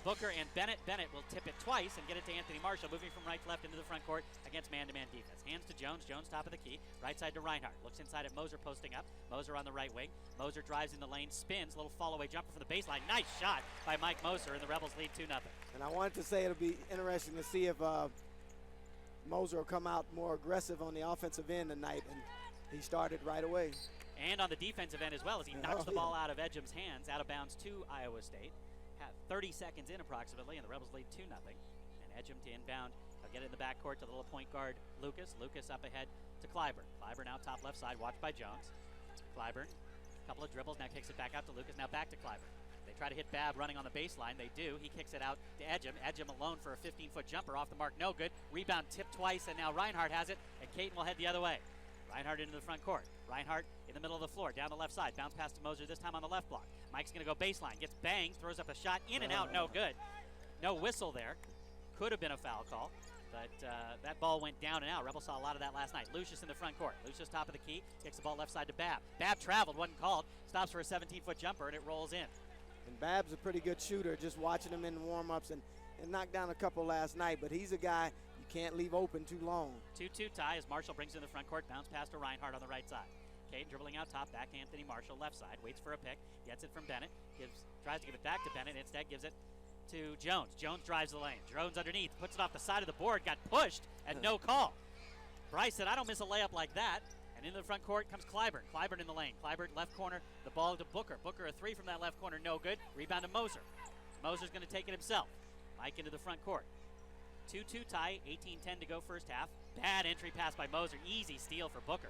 Booker and Bennett. Bennett will tip it twice and get it to Anthony Marshall, moving from right to left into the front court against man-to-man defense. Hands to Jones. Jones top of the key. Right side to Reinhardt. Looks inside at Moser posting up. Moser on the right wing. Moser drives in the lane, spins. Little fall-away jumper from the baseline. Nice shot by Mike Moser, and the Rebels lead 2-0. And I wanted to say it'll be interesting to see if Moser will come out more aggressive on the offensive end tonight, and he started right away. And on the defensive end as well, as he knocks the ball out of Edgem's hands, out of bounds to Iowa State. 30 seconds in approximately, and the Rebels lead 2-0. And Edgem to inbound. He'll get it in the backcourt to the little point guard Lucas. Lucas up ahead to Clyburn. Clyburn now top left side, watched by Jones. Clyburn, a couple of dribbles, now kicks it back out to Lucas, now back to Clyburn. They try to hit Babb running on the baseline. They do. He kicks it out to Edgem. Edgem alone for a 15-foot jumper off the mark. No good. Rebound tipped twice, and now Reinhardt has it, and Caton will head the other way. Reinhardt into the front court. Reinhardt in the middle of the floor, down the left side. Bounce pass to Moser, this time on the left block. Mike's going to go baseline. Gets banged, throws up a shot, in and out, no good. No whistle there. Could have been a foul call, but that ball went down and out. Rebels saw a lot of that last night. Lucius in the front court. Lucius top of the key. Kicks the ball left side to Babb. Babb traveled, wasn't called. Stops for a 17-foot jumper, and it rolls in. And Babb's a pretty good shooter, just watching him in the warm-ups, and knocked down a couple last night, but he's a guy you can't leave open too long. 2-2 tie as Marshall brings it in the front court. Bounce pass to Reinhardt on the right side. Caden dribbling out top, back to Anthony Marshall, left side. Waits for a pick, gets it from Bennett. Tries to give it back to Bennett, instead gives it to Jones. Jones drives the lane. Jones underneath, puts it off the side of the board, got pushed, and no call. Bryce said, I don't miss a layup like that. And into the front court comes Clyburn. Clyburn in the lane. Clyburn left corner, the ball to Booker. Booker a three from that left corner, no good. Rebound to Moser. Moser's going to take it himself. Mike into the front court. 2-2 tie, 18-10 to go first half. Bad entry pass by Moser. Easy steal for Booker.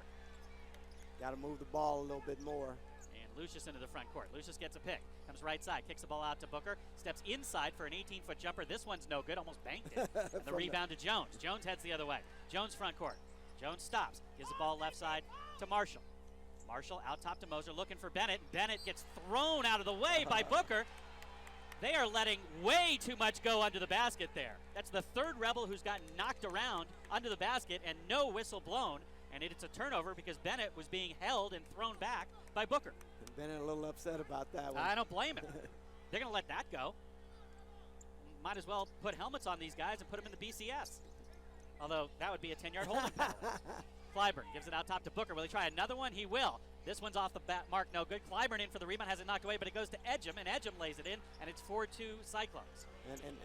Got to move the ball a little bit more. And Lucius into the front court. Lucius gets a pick. Comes right side. Kicks the ball out to Booker. Steps inside for an 18-foot jumper. This one's no good. Almost banked it. And the rebound to Jones. Jones heads the other way. Jones front court. Jones stops. Gives the ball left side to Marshall. Marshall out top to Moser. Looking for Bennett. Bennett gets thrown out of the way by Booker. They are letting way too much go under the basket there. That's the third Rebel who's gotten knocked around under the basket and no whistle blown. And it's a turnover because Bennett was being held and thrown back by Booker. And Bennett a little upset about that one. I don't blame him. They're going to let that go. Might as well put helmets on these guys and put them in the BCS. Although that would be a 10-yard holding penalty. Clyburn gives it out top to Booker. Will he try another one? He will. This one's off the bat mark, no good. Clyburn in for the rebound, has it knocked away, but it goes to Edgem, and Edgem lays it in, and it's 4-2 Cyclones. And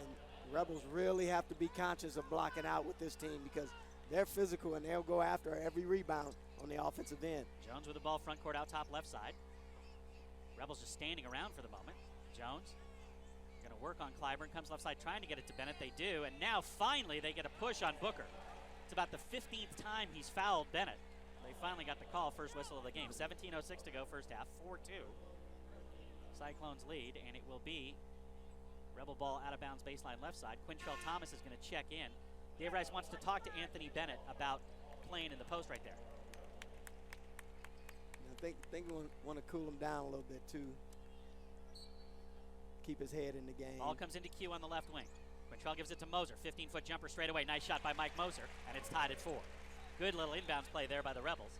Rebels really have to be conscious of blocking out with this team because they're physical and they'll go after every rebound on the offensive end. Jones with the ball front court out top left side. Rebels just standing around for the moment. Jones going to work on Clyburn, comes left side trying to get it to Bennett. They do, and now finally they get a push on Booker. It's about the 15th time he's fouled Bennett. They finally got the call, first whistle of the game. 17:06 to go first half, 4-2. Cyclones lead, and it will be Rebel ball out of bounds baseline left side. Quintrell Thomas is going to check in. Dave Rice wants to talk to Anthony Bennett about playing in the post right there. I think we want to cool him down a little bit too. Keep his head in the game. Ball comes into Q on the left wing. Quintrell gives it to Moser. 15-foot jumper straight away. Nice shot by Mike Moser, and it's tied at 4. Good little inbounds play there by the Rebels.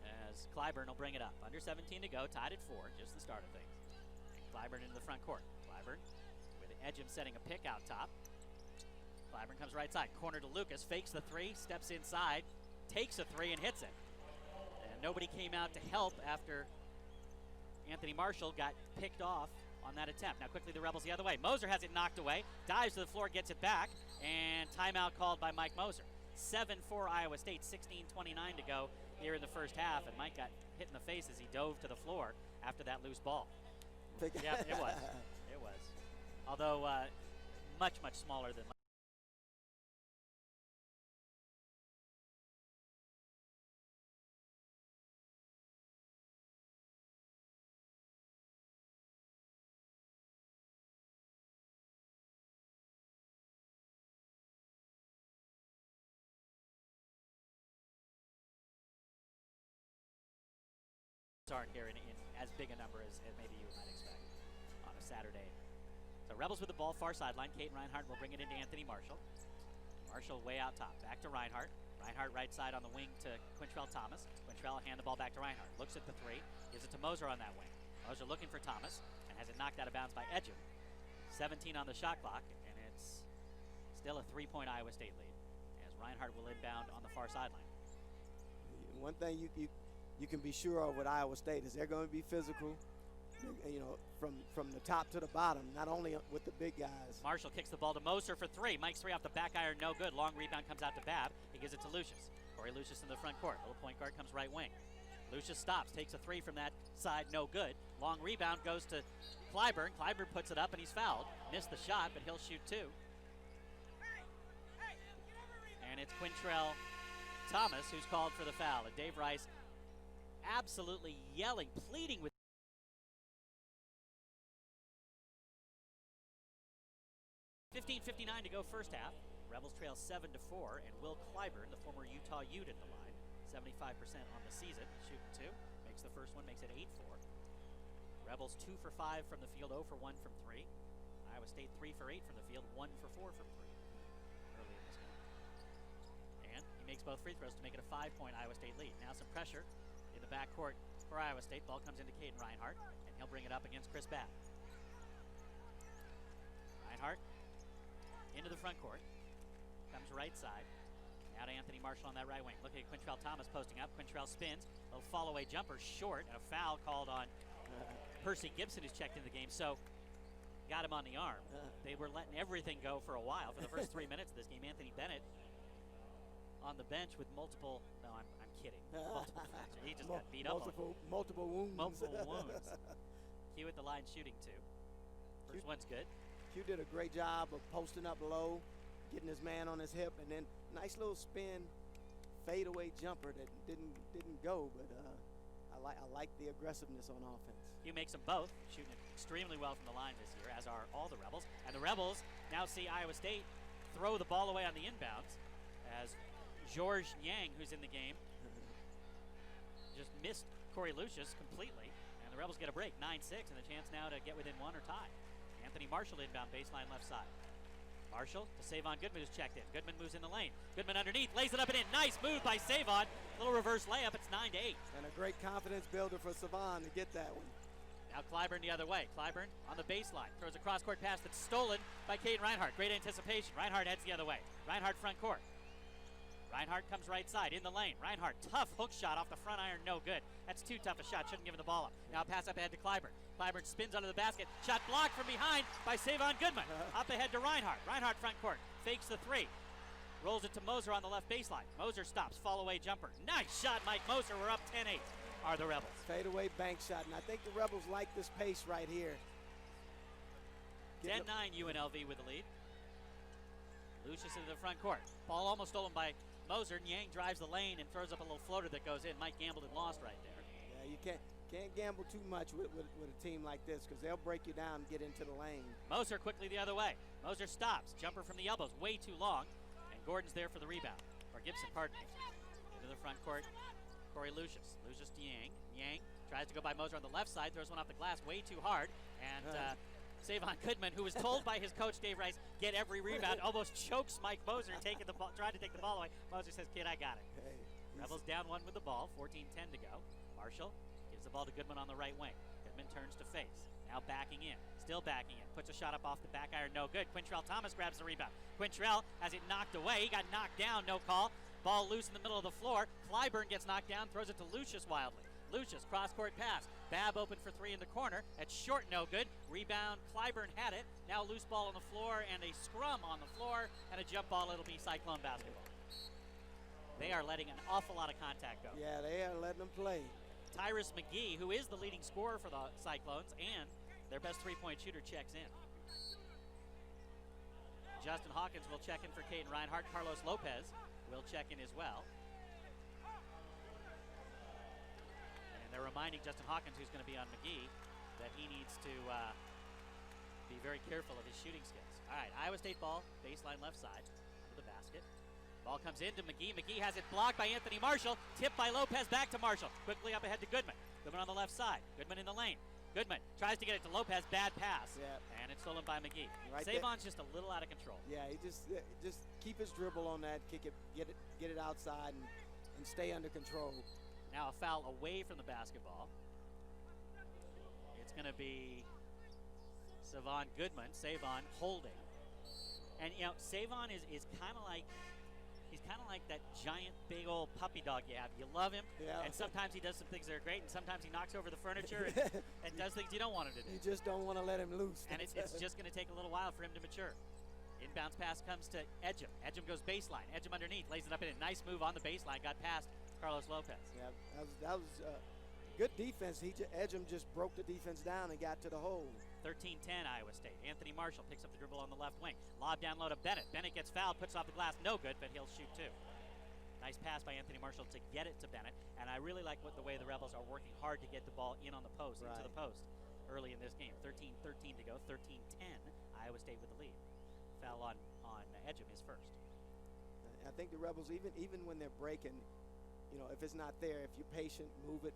As Clyburn will bring it up. Under 17 to go, tied at 4, just the start of things. Clyburn into the front court. Clyburn with Edgem setting a pick out top. Clyburn comes right side. Corner to Lucas. Fakes the three. Steps inside. Takes a three and hits it. And nobody came out to help after Anthony Marshall got picked off on that attempt. Now quickly the Rebels the other way. Moser has it knocked away. Dives to the floor, gets it back. And timeout called by Mike Moser. 7-4 Iowa State, 16:29 to go here in the first half, and Mike got hit in the face as he dove to the floor after that loose ball. Yeah, it was. It was. Although much, much smaller than aren't here in as big a number as maybe you might expect on a Saturday. So Rebels with the ball, far sideline. Caton Reinhardt will bring it into Anthony Marshall. Marshall way out top, back to Reinhardt. Reinhardt right side on the wing to Quintrell Thomas. Quintrell hand the ball back to Reinhardt. Looks at the three, gives it to Moser on that wing. Moser looking for Thomas and has it knocked out of bounds by Edgem. 17 on the shot clock, and it's still a 3-point Iowa State lead as Reinhardt will inbound on the far sideline. One thing you can be sure of with Iowa State is they're going to be physical, you know, from the top to the bottom, not only with the big guys. Marshall kicks the ball to Moser for three. Mike's three off the back iron, no good. Long rebound comes out to Babb. He gives it to Lucius. Corey Lucius in the front court. Little point guard comes right wing. Lucius stops, takes a three from that side, no good. Long rebound goes to Clyburn. Clyburn puts it up and he's fouled. Missed the shot, but he'll shoot two. And it's Quintrell Thomas who's called for the foul. And Dave Rice absolutely yelling, pleading with 15:59 to go first half. Rebels trail 7-4, and Will Clyburn, the former Utah Ute at the line, 75% on the season, shooting two. Makes the first one, makes it 8-4. Rebels 2 for 5 from the field, 0 for 1 from 3. Iowa State 3 for 8 from the field, 1 for 4 from 3 early in this game. And he makes both free throws to make it a 5-point Iowa State lead. Now some pressure in the backcourt for Iowa State. Ball comes into Caden Reinhardt, and he'll bring it up against Chris Babb. Reinhardt into the front court. Comes right side. Now to Anthony Marshall on that right wing. Looking at Quintrell Thomas posting up. Quintrell spins. A little fall away jumper short, and a foul called on Percy Gibson, who's checked into the game. So got him on the arm. They were letting everything go for a while. For the first 3 minutes of this game, Anthony Bennett on the bench with multiple. No, I'm kidding. Multiple fractures. He just got beat up. Multiple wounds. Multiple wounds. Q at the line shooting two. First one's good. Q did a great job of posting up low, getting his man on his hip, and then nice little spin, fadeaway jumper that didn't go, but I like the aggressiveness on offense. Q makes them both, shooting extremely well from the line this year, as are all the Rebels. And the Rebels now see Iowa State throw the ball away on the inbounds as Georges Niang, who's in the game, just missed Corey Lucius completely. And the Rebels get a break, 9-6, and a chance now to get within one or tie. Anthony Marshall inbound baseline left side. Marshall to Savon Goodman, who's checked in. Goodman moves in the lane. Goodman underneath, lays it up and in. Nice move by Savon. Little reverse layup. It's 9-8. And a great confidence builder for Savon to get that one. Now Clyburn the other way. Clyburn on the baseline. Throws a cross-court pass that's stolen by Caden Reinhardt. Great anticipation. Reinhardt heads the other way. Reinhardt front court. Reinhardt comes right side in the lane. Reinhardt, tough hook shot off the front iron, no good. That's too tough a shot. Shouldn't give him the ball up. Now pass up ahead to Clyburn. Clyburn spins under the basket. Shot blocked from behind by Savon Goodman. Up ahead to Reinhardt. Reinhardt front court. Fakes the three. Rolls it to Moser on the left baseline. Moser stops. Fall away jumper. Nice shot, Mike Moser. We're up 10-8. Are the Rebels. Fadeaway bank shot, and I think the Rebels like this pace right here. 10-9 UNLV with the lead. Lucius into the front court. Ball almost stolen by Moser. Niang drives the lane and throws up a little floater that goes in. Mike gambled and lost right there. Yeah, you can't gamble too much with a team like this because they'll break you down and get into the lane. Moser quickly the other way. Moser stops. Jumper from the elbows, way too long. And Gordon's there for the rebound. Or Gibson, pardon me. Into the front court, Corey Lucius. Lucius to Niang. Niang tries to go by Moser on the left side, throws one off the glass way too hard. And Savon Goodman, who was told by his coach, Dave Rice, get every rebound, almost chokes Mike Moser taking the ball, trying to take the ball away. Moser says, kid, I got it. Hey, Rebels down one with the ball, 14-10 to go. Marshall gives the ball to Goodman on the right wing. Goodman turns to face. Now backing in. Still backing in. Puts a shot up off the back iron, no good. Quintrell Thomas grabs the rebound. Quintrell has it knocked away. He got knocked down, no call. Ball loose in the middle of the floor. Clyburn gets knocked down, throws it to Lucius wildly. Lucius, cross-court pass. Babb open for three in the corner. That's short, no good. Rebound, Clyburn had it. Now loose ball on the floor and a scrum on the floor and a jump ball. It'll be Cyclone basketball. They are letting an awful lot of contact go. Yeah, they are letting them play. Tyrus McGee, who is the leading scorer for the Cyclones and their best three-point shooter, checks in. Justin Hawkins will check in for Caden Reinhardt. Carlos Lopez will check in as well. They're reminding Justin Hawkins, who's going to be on McGee, that he needs to be very careful of his shooting skills. All right, Iowa State ball, baseline left side, to the basket. Ball comes into McGee. McGee has it blocked by Anthony Marshall. Tipped by Lopez, back to Marshall. Quickly up ahead to Goodman. Goodman on the left side. Goodman in the lane. Goodman tries to get it to Lopez. Bad pass. Yeah. And it's stolen by McGee. Right Savon's just a little out of control. Yeah, he just keep his dribble on that, kick it, get it outside, and stay under control. Now a foul away from the basketball. It's going to be Savon Goodman, Savon holding. And, you know, Savon is kind of like, he's kind of like that giant, big old puppy dog you have. You love him, and sometimes he does some things that are great, and sometimes he knocks over the furniture and does things you don't want him to do. You just don't want to let him loose. And it's just going to take a little while for him to mature. Inbounds pass comes to Edgem. Edgem goes baseline. Edgem underneath, lays it up in a nice move on the baseline. Got past Carlos Lopez. Yeah, that was good defense. Edgem just broke the defense down and got to the hole. 13-10 Iowa State. Anthony Marshall picks up the dribble on the left wing. Lob down low to Bennett. Bennett gets fouled, puts off the glass. No good, but he'll shoot two. Nice pass by Anthony Marshall to get it to Bennett. And I really like the way the Rebels are working hard to get the ball in on the post, into the post early in this game. 13-13 to go. 13-10. Iowa State with the lead. Foul on Edgem is first. I think the Rebels, even when they're breaking, you know, if it's not there, if you're patient, move it,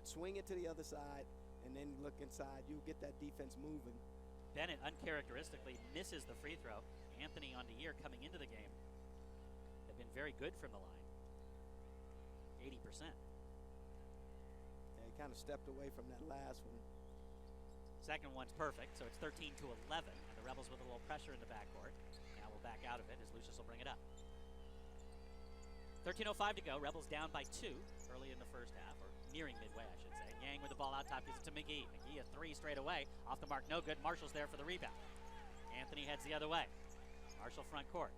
swing it to the other side, and then look inside, you'll get that defense moving. Bennett uncharacteristically misses the free throw. Anthony on the year coming into the game have been very good from the line. 80%. Yeah, he kind of stepped away from that last one. Second one's perfect, so it's 13-11, and the Rebels with a little pressure in the backcourt. Now we'll back out of it as Lucius will bring it up. 13:05 to go. Rebels down by 2 early in the first half, or nearing midway, I should say. Yang with the ball out top, gives it to McGee. McGee a three straight away. Off the mark, no good. Marshall's there for the rebound. Anthony heads the other way. Marshall front court.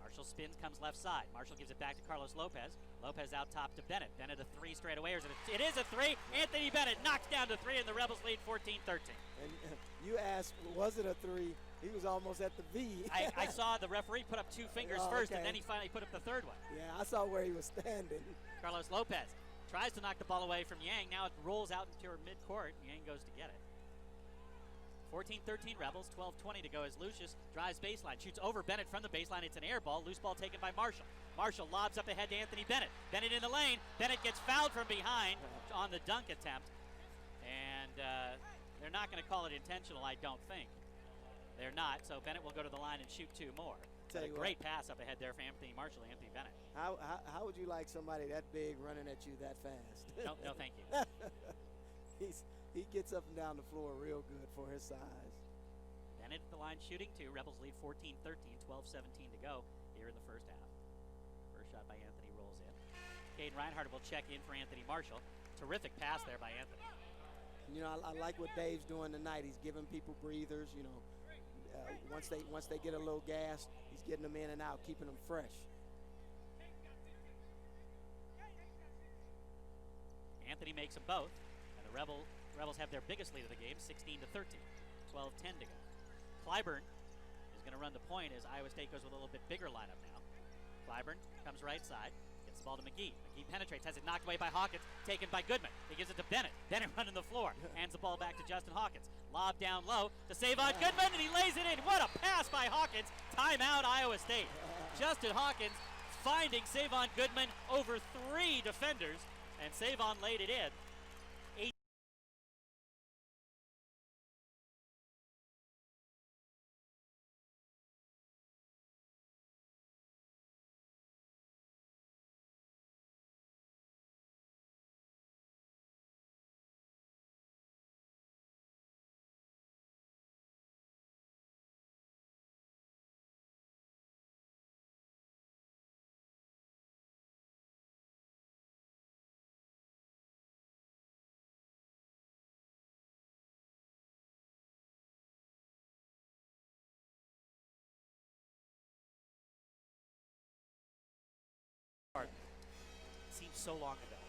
Marshall spins, comes left side. Marshall gives it back to Carlos Lopez. Lopez out top to Bennett. Bennett a three straight away. It is a three. Anthony Bennett knocks down to 3, and the Rebels lead 14-13. And you asked, was it a 3? He was almost at the V. I saw the referee put up 2 fingers first, and then he finally put up the third one. Yeah, I saw where he was standing. Carlos Lopez tries to knock the ball away from Yang. Now it rolls out into her midcourt. Yang goes to get it. 14-13 Rebels, 12:20 to go as Lucius drives baseline, shoots over Bennett from the baseline. It's an air ball, loose ball taken by Marshall. Marshall lobs up ahead to Anthony Bennett. Bennett in the lane. Bennett gets fouled from behind on the dunk attempt. And they're not going to call it intentional, I don't think. They're not, so Bennett will go to the line and shoot 2 more. A great pass up ahead there for Anthony Marshall, Anthony Bennett. How would you like somebody that big running at you that fast? No, thank you. He gets up and down the floor real good for his size. Bennett at the line shooting 2. Rebels lead 14-13, 12-17 to go here in the first half. First shot by Anthony rolls in. Caden Reinhardt will check in for Anthony Marshall. Terrific pass there by Anthony. You know, I like what Dave's doing tonight. He's giving people breathers. You know, once they get a little gas, he's getting them in and out, keeping them fresh. Anthony makes them both, and the Rebels have their biggest lead of the game, 16-13, 12:10 to go. Clyburn is going to run the point as Iowa State goes with a little bit bigger lineup now. Clyburn comes right side, gets the ball to McGee. McGee penetrates, has it knocked away by Hawkins, taken by Goodman. He gives it to Bennett. Bennett running the floor, hands the ball back to Justin Hawkins. Lob down low to Savon Goodman, and he lays it in. What a pass by Hawkins. Timeout, Iowa State. Justin Hawkins finding Savon Goodman over 3 defenders, and Savon laid it in. Seems so long ago.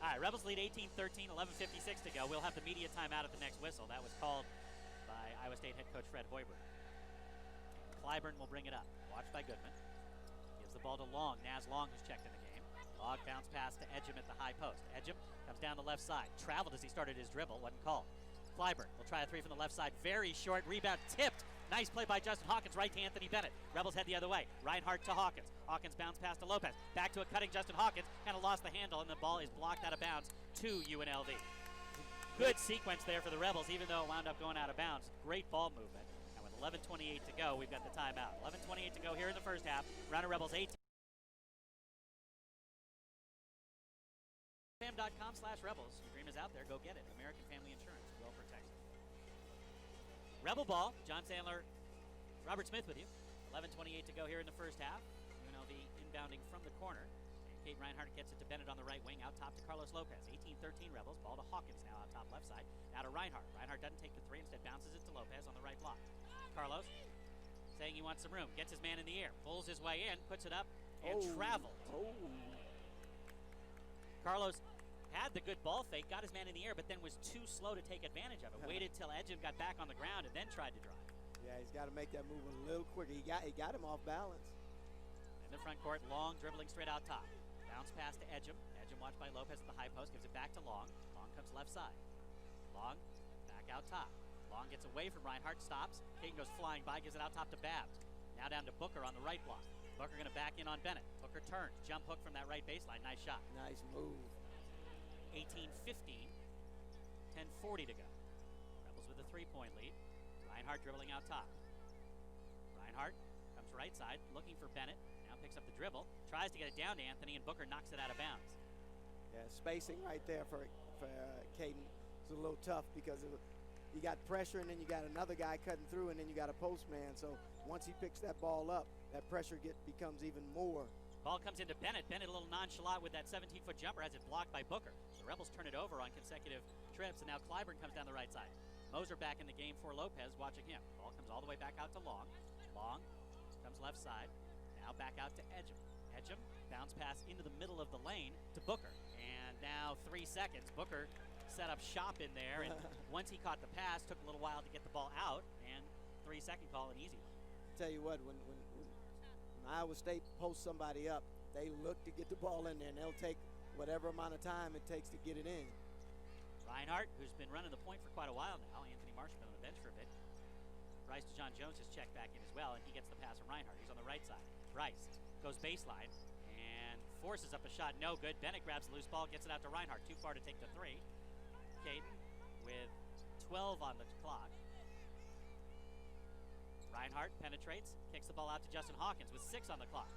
All right, Rebels lead 18-13, 11:56 to go. We'll have the media timeout at the next whistle. That was called by Iowa State head coach Fred Hoiberg. Clyburn will bring it up. Watched by Goodman. Gives the ball to Long. Naz Long, who's checked in the game. Long bounce pass to Edgem at the high post. Edgem comes down the left side. Traveled as he started his dribble. Wasn't called. Clyburn will try a 3 from the left side. Very short rebound. Tipped. Nice play by Justin Hawkins, right to Anthony Bennett. Rebels head the other way. Reinhardt to Hawkins. Hawkins bounce pass to Lopez. Back to a cutting Justin Hawkins. Kind of lost the handle, and the ball is blocked out of bounds to UNLV. Good sequence there for the Rebels, even though it wound up going out of bounds. Great ball movement. And with 11:28 to go, we've got the timeout. 11:28 to go here in the first half. Runner Rebels 18. Fam.com/Rebels. Your dream is out there. Go get it. American Family Insurance. Well protected. Rebel ball. John Sandler, Robert Smith with you. 11:28 to go here in the first half. UNLV inbounding from the corner. And Kate Reinhardt gets it to Bennett on the right wing. Out top to Carlos Lopez. 18-13 Rebels. Ball to Hawkins now out top left side. Now to Reinhardt. Reinhardt doesn't take the three. Instead bounces it to Lopez on the right block. Carlos saying he wants some room. Gets his man in the air. Pulls his way in. Puts it up. And traveled. Carlos had the good ball fake. Got his man in the air. But then was too slow to take advantage of it. Waited till Edgem got back on the ground and then tried to drive. Yeah, he's got to make that move a little quicker. He got him off balance. In the front court, Long dribbling straight out top. Bounce pass to Edgem. Edgem watched by Lopez at the high post. Gives it back to Long. Long comes left side. Long back out top. Long gets away from Reinhardt. Stops. Caden goes flying by. Gives it out top to Babs. Now down to Booker on the right block. Booker going to back in on Bennett. Booker turns. Jump hook from that right baseline. Nice shot. Nice move. 18-15. 10:40 to go. Rebels with a 3-point lead. Reinhardt dribbling out top. Reinhardt comes right side, looking for Bennett. Now picks up the dribble, tries to get it down to Anthony, and Booker knocks it out of bounds. Yeah, spacing right there for Caden is a little tough because you got pressure, and then you got another guy cutting through, and then you got a post man. So once he picks that ball up, that pressure becomes even more. Ball comes into Bennett. Bennett a little nonchalant with that 17-foot jumper, has it blocked by Booker. The Rebels turn it over on consecutive trips, and now Clyburn comes down the right side. Moser back in the game for Lopez, watching him. Ball comes all the way back out to Long. Long comes left side. Now back out to Edgem. Edgem, bounce pass into the middle of the lane to Booker. And now 3 seconds. Booker set up shop in there, and once he caught the pass, took a little while to get the ball out, and 3-second call, an easy one. Tell you what, when Iowa State posts somebody up, they look to get the ball in there, and they'll take whatever amount of time it takes to get it in. Reinhardt, who's been running the point for quite a while now. Anthony Marshall been on the bench for a bit. Bryce to John Jones has checked back in as well, and he gets the pass from Reinhardt. He's on the right side. Bryce goes baseline and forces up a shot. No good. Bennett grabs the loose ball, gets it out to Reinhardt. Too far to take the three. Caden with 12 on the clock. Reinhardt penetrates, kicks the ball out to Justin Hawkins with 6 on the clock.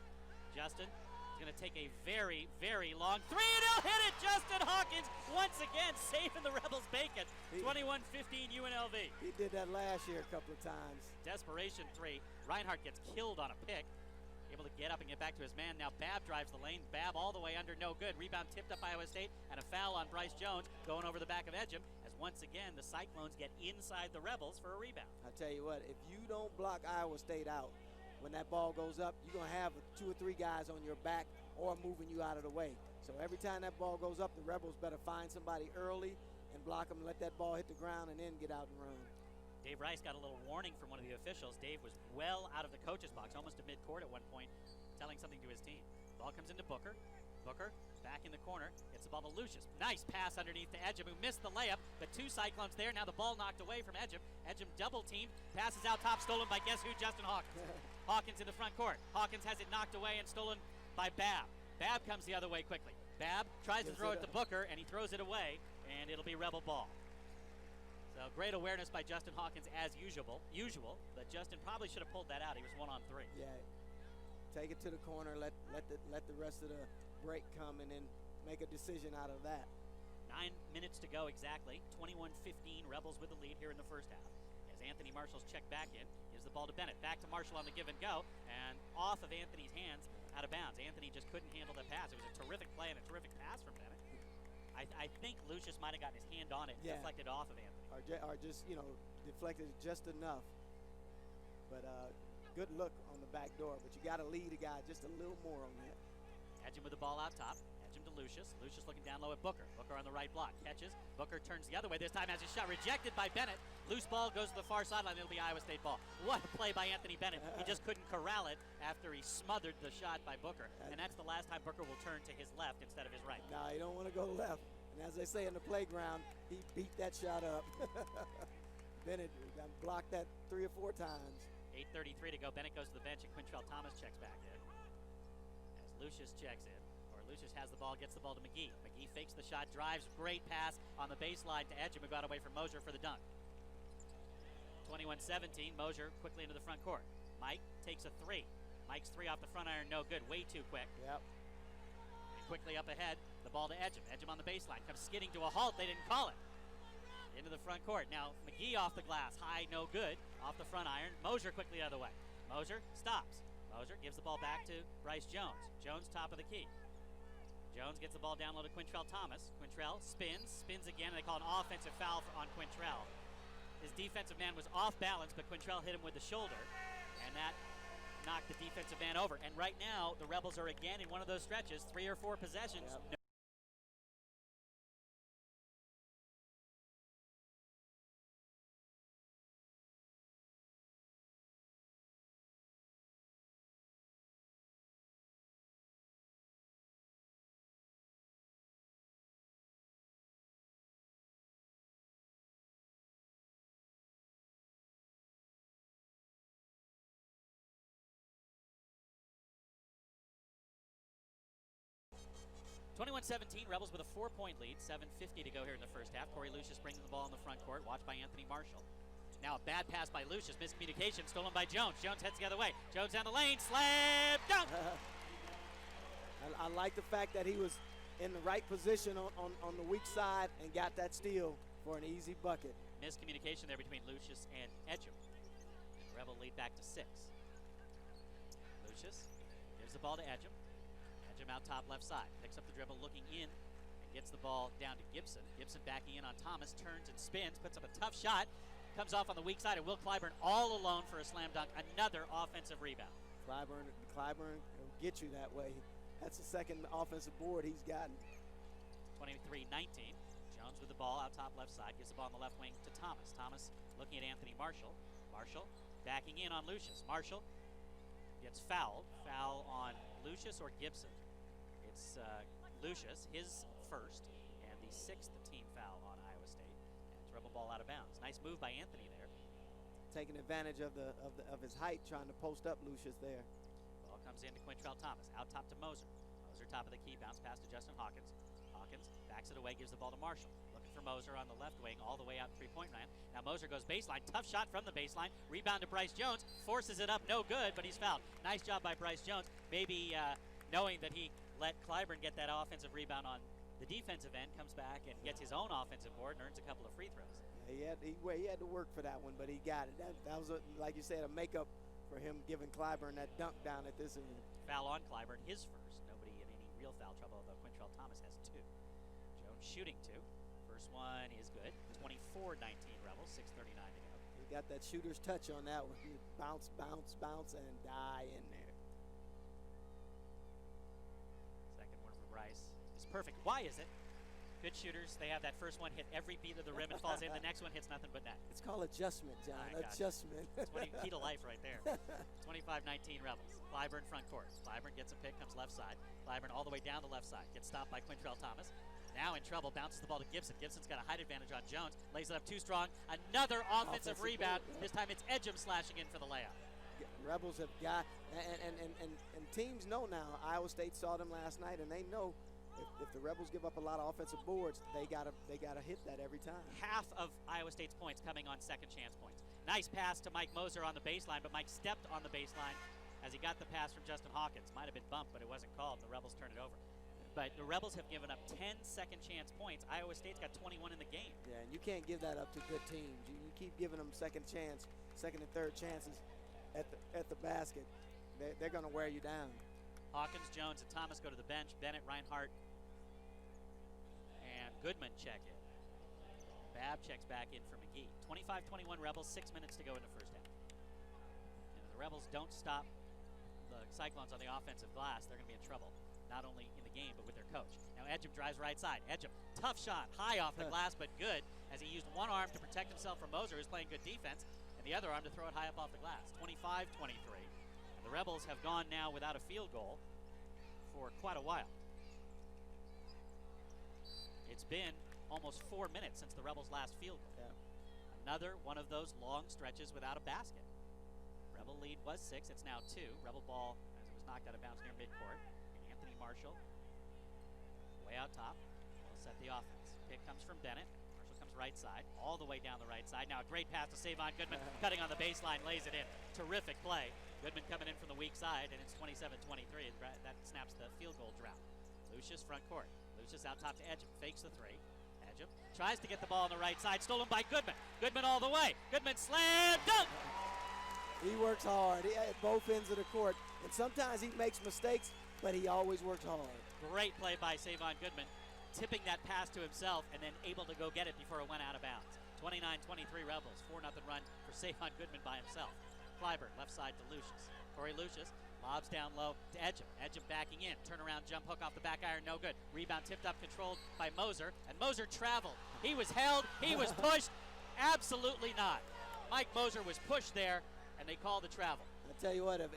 Justin is going to take a very, very long three, and he'll hit it! Justin Hawkins once again saving the Rebels bacon. 21-15 UNLV. He did that last year a couple of times. Desperation three. Reinhardt gets killed on a pick. Able to get up and get back to his man. Now Babb drives the lane. Babb all the way under, no good. Rebound tipped up Iowa State, and a foul on Bryce Jones going over the back of Edgem, as once again the Cyclones get inside the Rebels for a rebound. I tell you what, if you don't block Iowa State out, when that ball goes up, you're going to have 2 or 3 guys on your back or moving you out of the way. So every time that ball goes up, the Rebels better find somebody early and block them, let that ball hit the ground, and then get out and run. Dave Rice got a little warning from one of the officials. Dave was well out of the coach's box, almost to midcourt at one point, telling something to his team. Ball comes into Booker. Booker back in the corner, gets the ball to Lucius. Nice pass underneath to Edgem, who missed the layup, but 2 Cyclones there. Now the ball knocked away from Edgem. Edgem double teamed, passes out top, stolen by guess who? Justin Hawkins. Hawkins in the front court. Hawkins has it knocked away and stolen by Babb. Babb comes the other way quickly. Babb tries to throw it to Booker, and he throws it away, and it'll be Rebel ball. So great awareness by Justin Hawkins as usual, but Justin probably should have pulled that out. He was 1-on-3. Yeah, take it to the corner, let the rest of the break come, and then make a decision out of that. 9 minutes to go exactly. 21-15, Rebels with the lead here in the first half. As Anthony Marshall's checked back in, gives the ball to Bennett. Back to Marshall on the give and go, and off of Anthony's hands, out of bounds. Anthony just couldn't handle the pass. It was a terrific play and a terrific pass from Bennett. I think Lucius might have gotten his hand on it and deflected off of Anthony. Or just, deflected just enough. But good look on the back door. But you got to lead a guy just a little more on that. Edgem with the ball out top. Edgem to Lucius. Lucius looking down low at Booker. Booker on the right block. Catches. Booker turns the other way. This time has his shot rejected by Bennett. Loose ball goes to the far sideline. It'll be Iowa State ball. What a play by Anthony Bennett. He just couldn't corral it after he smothered the shot by Booker. And that's the last time Booker will turn to his left instead of his right. No, you don't want to go left. And as they say in the playground, he beat that shot up. Bennett blocked that 3 or 4 times. 8:33 to go. Bennett goes to the bench, and Quintrell Thomas checks back in. As Lucius checks in, or Lucius has the ball, gets the ball to McGee. McGee fakes the shot, drives, great pass on the baseline to Edgem, who got away from Mosier for the dunk. 21-17, Mosier quickly into the front court. Mike takes a 3. Mike's 3 off the front iron, no good, way too quick. Yep. And quickly up ahead, the ball to Edgem. Edgem on the baseline, comes skidding to a halt, they didn't call it. into the front court. Now McGee off the glass, high, no good, off the front iron. Mosier quickly out of the way. Mosier stops. Mosier gives the ball back to Bryce Jones. Jones top of the key. Jones gets the ball down low to Quintrell Thomas. Quintrell spins again, and they call an offensive foul on Quintrell. His defensive man was off balance, but Quintrell hit him with the shoulder, and that knocked the defensive man over. And right now, the Rebels are again in one of those stretches, 3 or 4 possessions. Yep. 21-17, Rebels with a 4-point lead, 7:50 to go here in the first half. Corey Lucius bringing the ball in the front court, watched by Anthony Marshall. Now a bad pass by Lucius, miscommunication, stolen by Jones. Jones heads the other way. Jones down the lane, slam dunk! I like the fact that he was in the right position on the weak side and got that steal for an easy bucket. Miscommunication there between Lucius and Edgem. Rebel lead back to 6. Lucius gives the ball to Edgem. Edgem out top left side, picks up the dribble, looking in, and gets the ball down to Gibson. Gibson backing in on Thomas, turns and spins, puts up a tough shot, comes off on the weak side, and Will Clyburn all alone for a slam dunk. Another offensive rebound. Clyburn will get you that way. That's the second offensive board he's gotten. 23-19. Jones with the ball out top left side, gives the ball on the left wing to Thomas. Thomas looking at Anthony Marshall. Marshall backing in on Lucius. Marshall gets fouled. Foul on Lucius or Gibson. It's Lucius, his first, and the 6th team foul on Iowa State. And it's Rebel ball out of bounds. Nice move by Anthony there. Taking advantage of his height, trying to post up Lucius there. Ball comes in to Quintrell Thomas. Out top to Moser. Moser top of the key, bounce pass to Justin Hawkins. Hawkins backs it away, gives the ball to Marshall. Looking for Moser on the left wing, all the way out three-point line. Now Moser goes baseline, tough shot from the baseline. Rebound to Bryce Jones, forces it up, no good, but he's fouled. Nice job by Bryce Jones. Maybe knowing that he let Clyburn get that offensive rebound on the defensive end, comes back and gets his own offensive board and earns a couple of free throws. Yeah, he had to work for that one, but he got it. That was, like you said, a makeup for him giving Clyburn that dunk down at this end. Foul on Clyburn, his first. Nobody in any real foul trouble, although Quintrell Thomas has 2. Jones shooting 2. First one is good. 24-19 Rebels, 6:39 to go. He got that shooter's touch on that one. Bounce, bounce, bounce, and die in there. Second one for Bryce is perfect. Why is it? Good shooters, they have that first one hit every beat of the rim and falls in. The next one hits nothing but net. It's called adjustment, John. Adjustment. 20 key to life right there. 25-19 Rebels. Clyburn front court. Clyburn gets a pick, comes left side. Clyburn all the way down the left side. Gets stopped by Quintrell Thomas. Now in trouble, bounces the ball to Gibson. Gibson's got a height advantage on Jones. Lays it up too strong. Another offensive rebound. This time it's Edgem slashing in for the layup. Rebels have got, and teams know now. Iowa State saw them last night, and they know if the Rebels give up a lot of offensive boards, they gotta hit that every time. Half of Iowa State's points coming on second chance points. Nice pass to Mike Moser on the baseline, but Mike stepped on the baseline as he got the pass from Justin Hawkins. Might have been bumped, but it wasn't called. The Rebels turned it over. But the Rebels have given up 10 second chance points. Iowa State's got 21 in the game. Yeah, and you can't give that up to good teams. You keep giving them second and third chances at the basket. They're going to wear you down. Hawkins, Jones, and Thomas go to the bench. Bennett, Reinhardt, and Goodman check in. Babb checks back in for McGee. 25-21 Rebels, 6 minutes to go in the first half. And if the Rebels don't stop the Cyclones on the offensive glass, they're going to be in trouble. Not only in the game, but with their coach. Now Edgem drives right side. Edgem, tough shot, high off the glass, but good, as he used one arm to protect himself from Moser, who's playing good defense, and the other arm to throw it high up off the glass. 25-23. The Rebels have gone now without a field goal for quite a while. It's been almost 4 minutes since the Rebels' last field goal. Yeah. Another one of those long stretches without a basket. Rebel lead was 6, it's now 2. Rebel ball, as it was knocked out of bounds near midcourt. And Anthony Marshall, way out top, will set the offense. Pick comes from Bennett. Marshall comes right side, all the way down the right side. Now a great pass to Savon Goodman, cutting on the baseline, lays it in. Terrific play. Goodman coming in from the weak side, and it's 27-23. That snaps the field goal drought. Lucius front court. Lucius out top to Edgem, fakes the 3. Edgem tries to get the ball on the right side, stolen by Goodman. Goodman all the way. Goodman slam dunk. He works hard at both ends of the court, and sometimes he makes mistakes, but he always works hard. Great play by Savon Goodman, tipping that pass to himself and then able to go get it before it went out of bounds. 29-23 Rebels, 4-0 run for Savon Goodman by himself. Clyburn, left side to Lucius. Corey Lucius lobs down low to Edgem. Edgem backing in. Turnaround jump hook off the back iron, no good. Rebound tipped up, controlled by Moser, and Moser traveled. He was held, he was pushed. Absolutely not. Mike Moser was pushed there, and they called the travel. I tell you what, if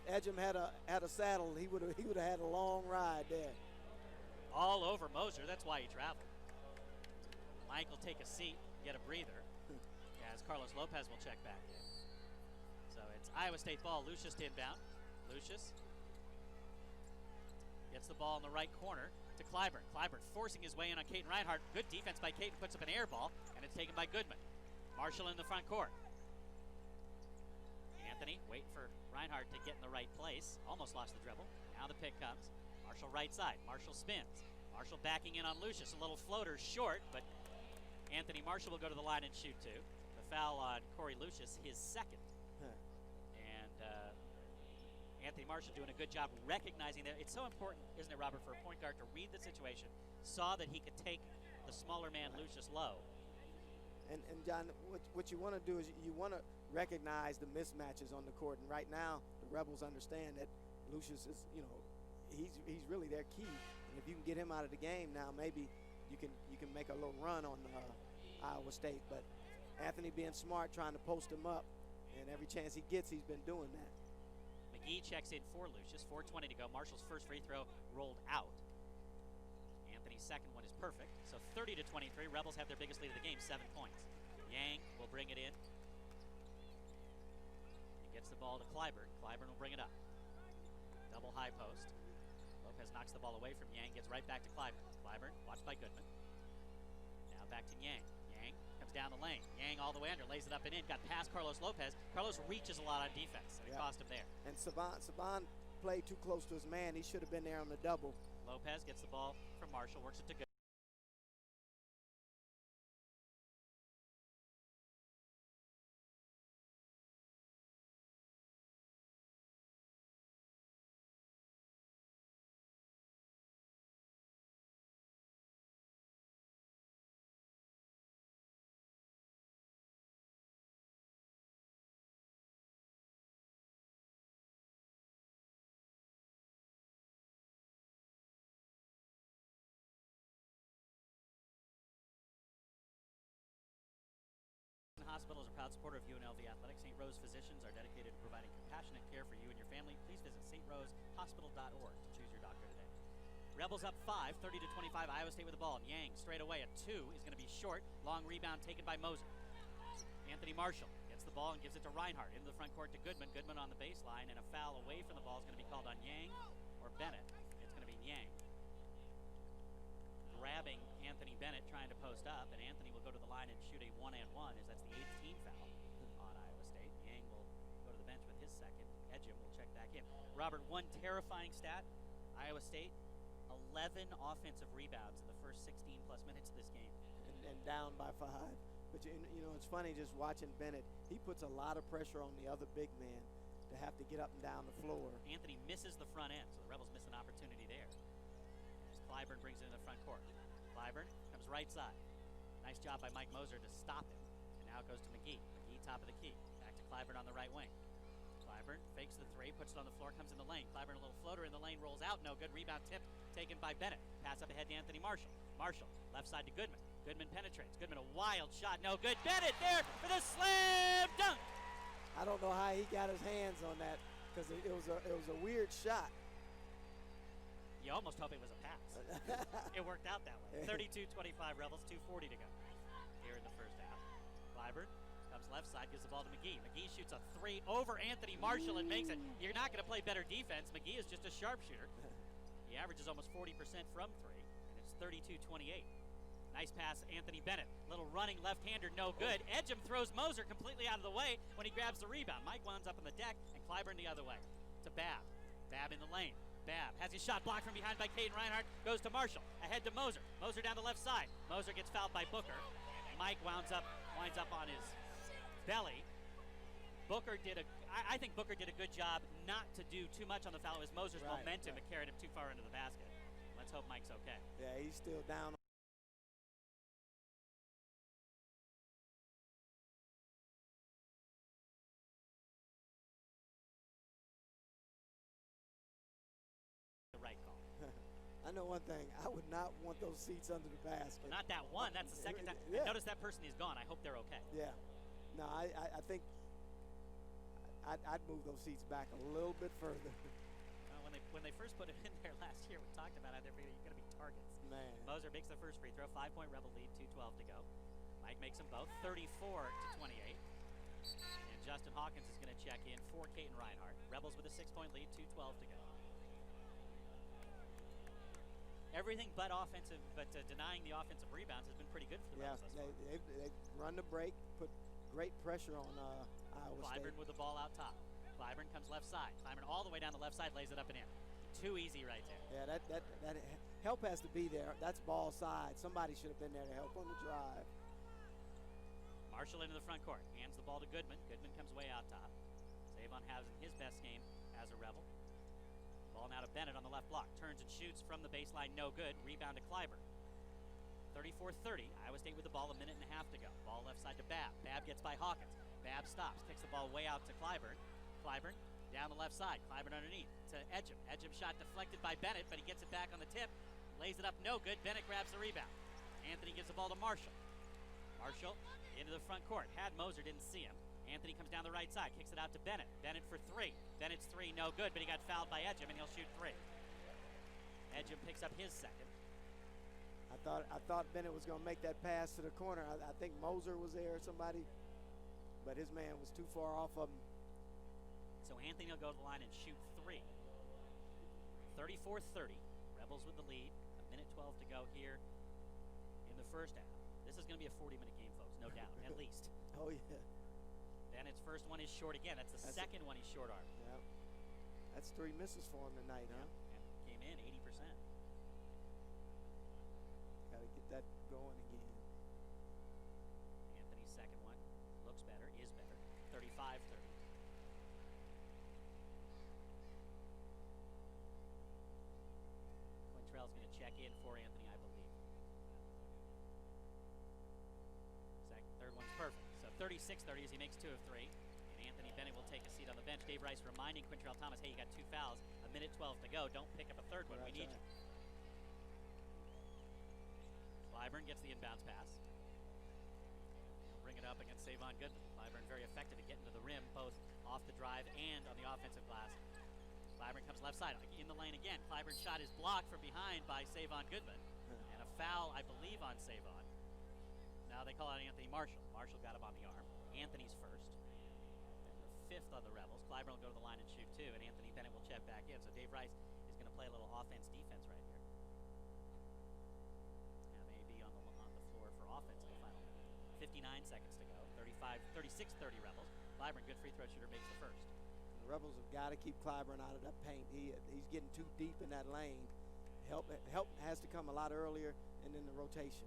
Edgem had a saddle, he would have had a long ride there. All over Moser, that's why he traveled. Mike will take a seat, get a breather, as Carlos Lopez will check back in. So it's Iowa State ball. Lucius to inbound. Lucius gets the ball in the right corner to Clyburn. Clyburn forcing his way in on Caden Reinhardt. Good defense by Caden, puts up an air ball, and it's taken by Goodman. Marshall in the front court. Anthony waiting for Reinhardt to get in the right place. Almost lost the dribble. Now the pick comes. Marshall right side. Marshall spins. Marshall backing in on Lucius. A little floater short, but Anthony Marshall will go to the line and shoot two. The foul on Corey Lucius, his second. And Anthony Marshall doing a good job recognizing that. It's so important, isn't it, Robert, for a point guard to read the situation, saw that he could take the smaller man Lucius low. And John, what you want to do is you want to recognize the mismatches on the court. And right now, the Rebels understand that Lucius is, he's really their key. And if you can get him out of the game now, maybe you can make a little run on Iowa State. But Anthony being smart, trying to post him up, and every chance he gets, he's been doing that. McGee checks in for Lucius. 4:20 to go. Marshall's first free throw rolled out. Anthony's second one is perfect. So 30-23. Rebels have their biggest lead of the game, 7 points. Yang will bring it in. He gets the ball to Clyburn. Clyburn will bring it up. Double high post. Lopez knocks the ball away from Yang, gets right back to Clyburn. Clyburn, watched by Goodman. Now back to Yang. Yang comes down the lane. Yang all the way under, lays it up and in. Got past Carlos Lopez. Carlos reaches a lot on defense, and it cost him there. And Savon played too close to his man. He should have been there on the double. Lopez gets the ball from Marshall, works it to Goodman. Hospital is a proud supporter of UNLV Athletics. St. Rose physicians are dedicated to providing compassionate care for you and your family. Please visit strhosehospital.org to choose your doctor today. Rebels up 5, 30-25. Iowa State with the ball. Yang straight away at 2 is going to be short. Long rebound taken by Moser. Anthony Marshall gets the ball and gives it to Reinhardt. Into the front court to Goodman. Goodman on the baseline, and a foul away from the ball is going to be called on Yang or Bennett. It's going to be Yang grabbing Anthony Bennett, trying to post up, and Anthony will go to the line and shoot a 1-and-1, as that's the 8th team foul on Iowa State. Yang will go to the bench with his second. Edgem will check back in. Robert, one terrifying stat: Iowa State 11 offensive rebounds in the first 16-plus minutes of this game, and down by 5. But it's funny just watching Bennett. He puts a lot of pressure on the other big man to have to get up and down the floor. Anthony misses the front end, so the Rebels miss an opportunity there. As Clyburn brings it in the front court. Clyburn comes right side. Nice job by Mike Moser to stop him. And now it goes to McGee. McGee top of the key. Back to Clyburn on the right wing. Clyburn fakes the three, puts it on the floor, comes in the lane. Clyburn a little floater in the lane, rolls out. No good. Rebound tip taken by Bennett. Pass up ahead to Anthony Marshall. Marshall, left side to Goodman. Goodman penetrates. Goodman a wild shot. No good. Bennett there for the slam dunk. I don't know how he got his hands on that, because it was a weird shot. You almost hope it was a pass. It worked out that way. 32-25 Rebels, 2:40 to go here in the first half. Clyburn comes left side, gives the ball to McGee. McGee shoots a 3 over Anthony Marshall and makes it. You're not going to play better defense. McGee is just a sharpshooter. He averages almost 40% from 3, and it's 32-28. Nice pass, Anthony Bennett. Little running left-hander, no good. Edgem throws Moser completely out of the way when he grabs the rebound. Mike winds up on the deck, and Clyburn the other way to Babb. Babb in the lane. Babb has his shot blocked from behind by Caden Reinhardt. Goes to Marshall. Ahead to Moser. Moser down the left side. Moser gets fouled by Booker. Mike winds up on his belly. I think Booker did a good job not to do too much on the foul. It was Moser's momentum that carried him too far into the basket. Let's hope Mike's okay. Yeah, he's still down. The right call. I know one thing. I would not want those seats under the basket. Well, not that one. That's the second time. Yeah. Notice that person is gone. I hope they're okay. Yeah. No, I think I'd move those seats back a little bit further. When they first put him in there last year, we talked about how they're going to be targets. Man. Moser makes the first free throw. 5-point Rebel lead. 2:12 to go. Mike makes them both. 34-28. And Justin Hawkins is going to check in for Caden Reinhardt. Rebels with a 6-point lead. 2:12 to go. Everything but denying the offensive rebounds has been pretty good for the Rebels thus far. They've run the break, put great pressure on Iowa Clyburn State. with the ball out top. Clyburn comes left side. Clyburn all the way down the left side, lays it up and in. Too easy right there. Yeah, that help has to be there. That's ball side. Somebody should have been there to help on the drive. Marshall into the front court. Hands the ball to Goodman. Goodman comes way out top. Savon has his best game as a Rebel. Ball now to Bennett on the left block. Turns and shoots from the baseline. No good. Rebound to Clyburn. 34-30. Iowa State with the ball. A minute and a half to go. Ball left side to Babb. Babb gets by Hawkins. Babb stops. Kicks the ball way out to Clyburn. Clyburn down the left side. Clyburn underneath to Edgem. Edgem shot deflected by Bennett, but he gets it back on the tip. Lays it up. No good. Bennett grabs the rebound. Anthony gives the ball to Marshall. Marshall into the front court. Had Moser. Didn't see him. Anthony comes down the right side. Kicks it out to Bennett. Bennett for three. Bennett's three. No good, but he got fouled by Edgem, and he'll shoot three. Edgem picks up his second. I thought Bennett was going to make that pass to the corner. I think Moser was there or somebody, but his man was too far off of him. So Anthony will go to the line and shoot three. 34-30. Rebels with the lead. A minute 12 to go here in the first half. This is going to be a 40-minute game, folks, no doubt, at least. Oh, yeah. Bennett's first one is short again. That's the second one he's short arm. Yeah. That's 3 misses for him tonight, huh? And came in 80%. Got to get that going again. Anthony's second one looks better, is better. 35-30. Quintrell's going to check in for Anthony, I believe. Third one's perfect. So 36-30 as he makes 2 of 3. And Anthony Bennett will take a seat on the bench. Dave Rice reminding Quintrell Thomas, hey, you got 2 fouls. A minute 12 to go. Don't pick up a third one. We need you. Clyburn gets the inbounds pass. He'll bring it up against Savon Goodman. Clyburn very effective at getting to the rim, both off the drive and on the offensive glass. Clyburn comes left side in the lane again. Clyburn's shot is blocked from behind by Savon Goodman. And a foul, I believe, on Savon. Now they call out Anthony Marshall. Marshall got him on the arm. Anthony's first. And the fifth on the Rebels. Clyburn will go to the line and shoot 2, and Anthony Bennett will check back in. So Dave Rice is going to play a little offense-defense right here. Now they be on the floor for offense in the final 59 seconds to go. 36-30 Rebels. Clyburn, good free throw shooter, makes the first. The Rebels have got to keep Clyburn out of that paint. He's getting too deep in that lane. Help has to come a lot earlier and in the rotation.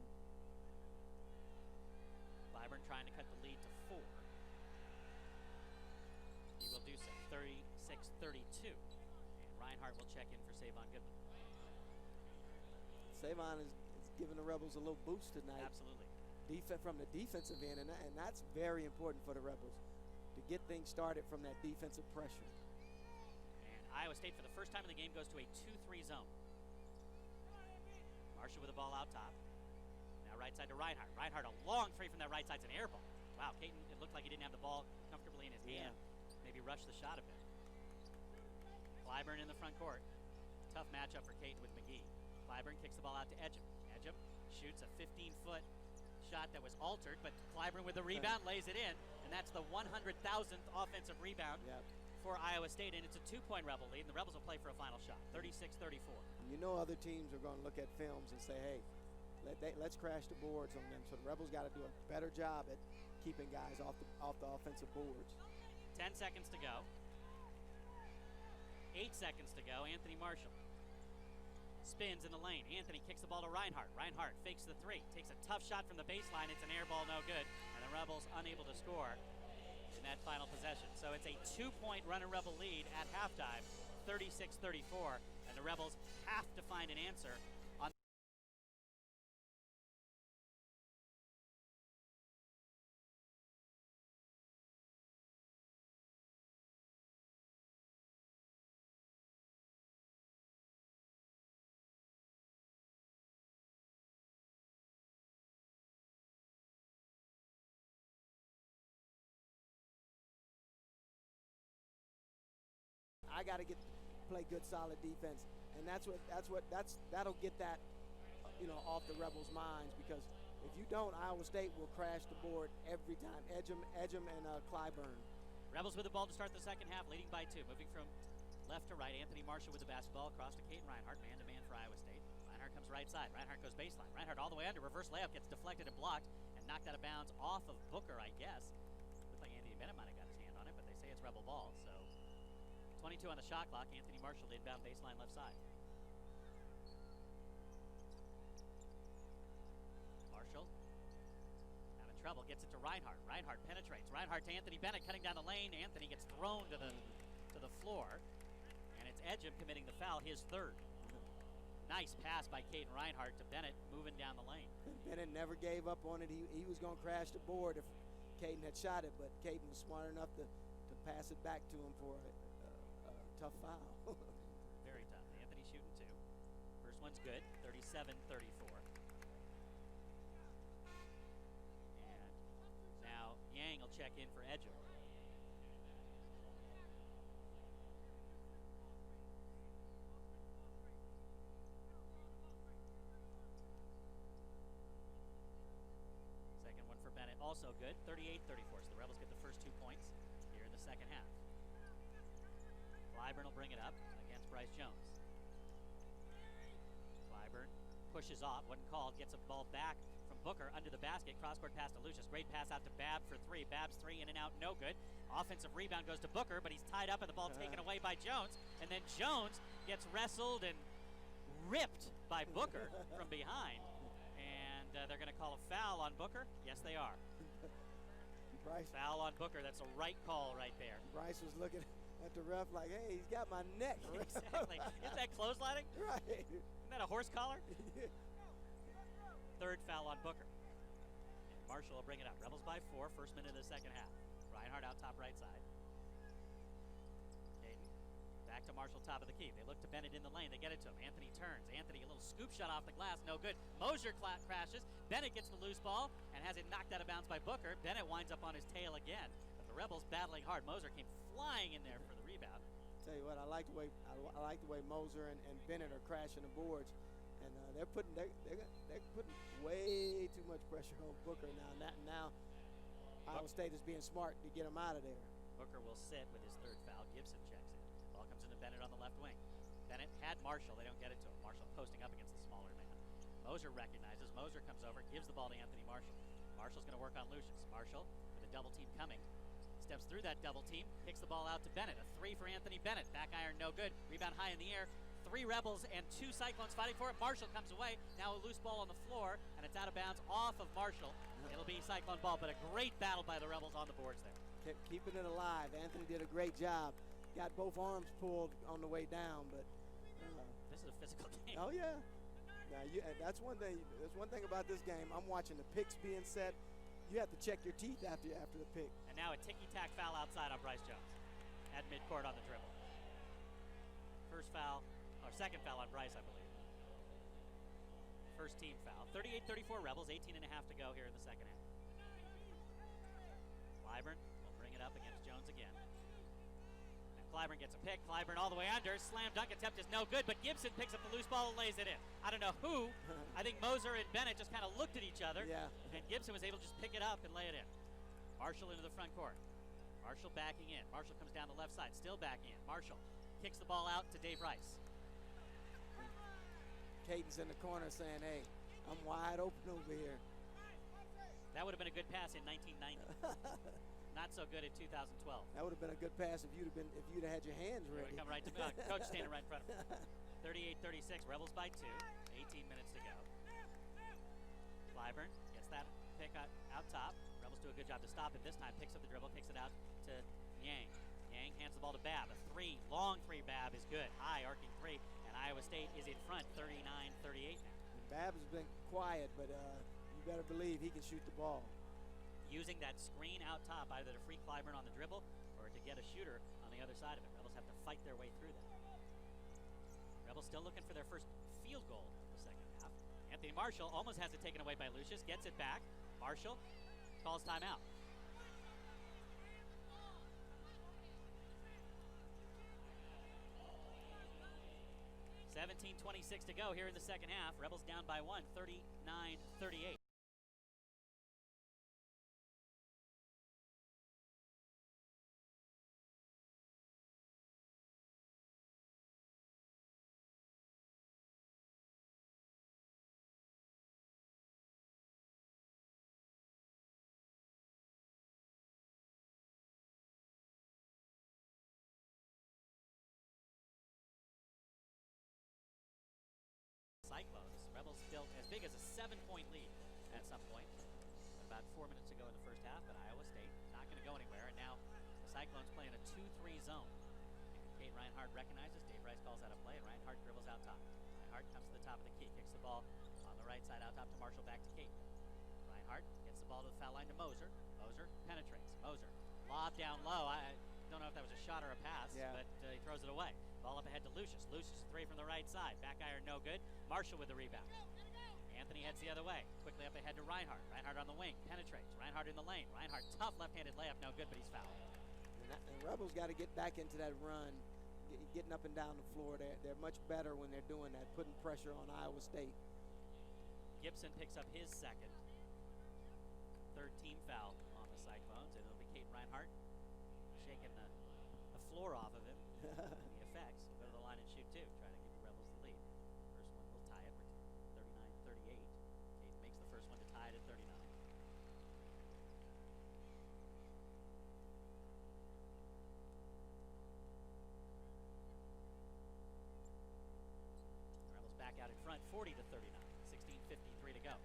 Clyburn trying to cut the lead to 4. He will do so. 36-32. And Reinhardt will check in for Savon Goodman. Savon is giving the Rebels a little boost tonight. Absolutely. From the defensive end, and that's very important for the Rebels to get things started from that defensive pressure. And Iowa State, for the first time in the game, goes to a 2-3 zone. Marshall with the ball out top. Now right side to Reinhardt. Reinhardt, a long three from that right side. It's an air ball. Wow, Caden, it looked like he didn't have the ball comfortably in his hand. Maybe rushed the shot a bit. Clyburn in the front court. Tough matchup for Caden with McGee. Clyburn kicks the ball out to Edgem. Edgem shoots a 15-foot shot that was altered, but Clyburn with the rebound lays it in, and that's the 100,000th offensive rebound for Iowa State, and it's a 2-point Rebel lead, and the Rebels will play for a final shot, 36-34. You know other teams are going to look at films and say, hey, let's crash the boards on them. So the Rebels got to do a better job at keeping guys off the offensive boards. 10 seconds to go. 8 seconds to go. Anthony Marshall spins in the lane. Anthony kicks the ball to Reinhardt. Reinhardt fakes the 3. Takes a tough shot from the baseline. It's an air ball, no good. And the Rebels unable to score in that final possession. So it's a 2-point Runner Rebel lead at halftime, 36-34. And the Rebels have to find an answer on I got to play good, solid defense, and that'll get that, off the Rebels' minds, because if you don't, Iowa State will crash the board every time. Edgem and Clyburn. Rebels with the ball to start the second half, leading by 2. Moving from left to right, Anthony Marshall with the basketball across to Caden Reinhardt, man-to-man for Iowa State. Reinhardt comes right side. Reinhardt goes baseline. Reinhardt all the way under. Reverse layup, gets deflected and blocked and knocked out of bounds off of Booker, I guess. Looks like Anthony Bennett might have got his hand on it, but they say it's Rebel ball. So 22 on the shot clock. Anthony Marshall inbound baseline left side. Marshall having trouble, gets it to Reinhardt. Reinhardt penetrates. Reinhardt to Anthony Bennett, cutting down the lane. Anthony gets thrown to the floor, and it's Edgem committing the foul, his 3rd. Nice pass by Caden Reinhardt to Bennett, moving down the lane. Bennett never gave up on it. He was going to crash the board if Caden had shot it, but Caden was smart enough to pass it back to him for a tough foul. Very tough. Anthony shooting 2. First one's good, 37-34. And now Yang will check in for Edgem. Second one for Bennett, also good, 38-34. So the Rebels get the first 2 points here in the second half. Clyburn will bring it up against Bryce Jones. Clyburn pushes off, wasn't called, gets a ball back from Booker under the basket. Cross-court pass to Lucius. Great pass out to Babb for 3. Babb's 3 in and out, no good. Offensive rebound goes to Booker, but he's tied up and the ball taken away by Jones. And then Jones gets wrestled and ripped by Booker from behind. And they're going to call a foul on Booker. Yes, they are. Bryce. Foul on Booker. That's a right call right there. Bryce was looking at the ref like, hey, he's got my neck. Exactly. Isn't that clotheslining? Right. Isn't that a horse collar? 3rd foul on Booker. And Marshall will bring it up. Rebels by 4, first minute of the second half. Reinhardt out top right side. Caden back to Marshall, top of the key. They look to Bennett in the lane. They get it to him. Anthony turns. Anthony, a little scoop shot off the glass, no good. Mosier crashes. Bennett gets the loose ball and has it knocked out of bounds by Booker. Bennett winds up on his tail again. But the Rebels battling hard. Moser came flying in there for the rebound. Tell you what, I like the way Moser and Bennett are crashing the boards, and they're putting way too much pressure on Booker now. Iowa State is being smart to get him out of there. Booker will sit with his 3rd foul. Gibson checks in. Ball comes into Bennett on the left wing. Bennett had Marshall. They don't get it to him. Marshall posting up against the smaller man. Moser recognizes. Moser comes over, gives the ball to Anthony Marshall. Marshall's going to work on Lucius. Marshall with a double team coming. Steps through that double team, kicks the ball out to Bennett. A 3 for Anthony Bennett. Back iron, no good. Rebound high in the air. 3 Rebels and 2 Cyclones fighting for it. Marshall comes away. Now a loose ball on the floor, and it's out of bounds off of Marshall. It'll be Cyclone ball, but a great battle by the Rebels on the boards there. Kept keeping it alive. Anthony did a great job. Got both arms pulled on the way down, but this is a physical game. Oh yeah. That's one thing. That's one thing about this game. I'm watching the picks being set. You have to check your teeth after the pick. And now a ticky-tack foul outside on Bryce Jones at midcourt on the dribble. First foul, or second foul on Bryce, I believe. First team foul. 38-34 Rebels, 18 and a half to go here in the second half. Clyburn will bring it up against Jones again. And Clyburn gets a pick. Clyburn all the way under. Slam dunk attempt is no good, but Gibson picks up the loose ball and lays it in. I don't know who. I think Moser and Bennett just kind of looked at each other. Yeah. And Gibson was able to just pick it up and lay it in. Marshall into the front court. Marshall backing in. Marshall comes down the left side, still backing in. Marshall kicks the ball out to Dave Rice. Caden's in the corner saying, hey, I'm wide open over here. That would have been a good pass in 1990. Not Not so good in 2012. That would have been a good pass if you'd have had your hands It would ready. come right to me. Coach standing right in front of me. 38-36. Rebels by 2. 18 minutes to go. Clyburn gets that pick out top. Rebels do a good job to stop it this time. Picks up the dribble, kicks it out to Yang. Yang hands the ball to Babb. A three, long three. Babb is good. High arcing three, and Iowa State is in front, 39-38 now. And Babb has been quiet, but you better believe he can shoot the ball. Using that screen out top, either to free Clyburn on the dribble or to get a shooter on the other side of it. Rebels have to fight their way through that. Rebels still looking for their first field goal of the second half. Anthony Marshall almost has it taken away by Lucius, gets it back. Marshall calls timeout. $17:26 to go here in the second half. Rebels down by 1, 39-38. Cyclones. Rebels built as big as a 7-point lead at some point. About 4 minutes to go in the first half, but Iowa State not going to go anywhere. And now the Cyclones play in a 2-3 zone. Kate Reinhardt recognizes. Dave Rice calls out a play, and Reinhardt dribbles out top. Reinhardt comes to the top of the key, kicks the ball on the right side out top to Marshall, back to Kate. Reinhardt gets the ball to the foul line to Moser. Moser penetrates. Moser, lob down low. I don't know if that was a shot or a pass, but he throws it away. Ball up ahead to Lucius. Lucius, three from the right side. Back iron, no good. Marshall with the rebound. Anthony heads the other way. Quickly up ahead to Reinhardt. Reinhardt on the wing. Penetrates. Reinhardt in the lane. Reinhardt, tough left-handed layup. No good, but he's fouled. And Rebels got to get back into that run, getting up and down the floor. They're much better when they're doing that, putting pressure on Iowa State. Gibson picks up his second. Third team foul on the Cyclones, and it'll be Kate Reinhardt shaking the floor off of him. The effects. Go to the line and shoot two. Try to give the Rebels the lead. First one will tie it. We're 39-38. Kate makes the first one to tie it at 39. Rebels back out in front, 40-39. 16:53 to go.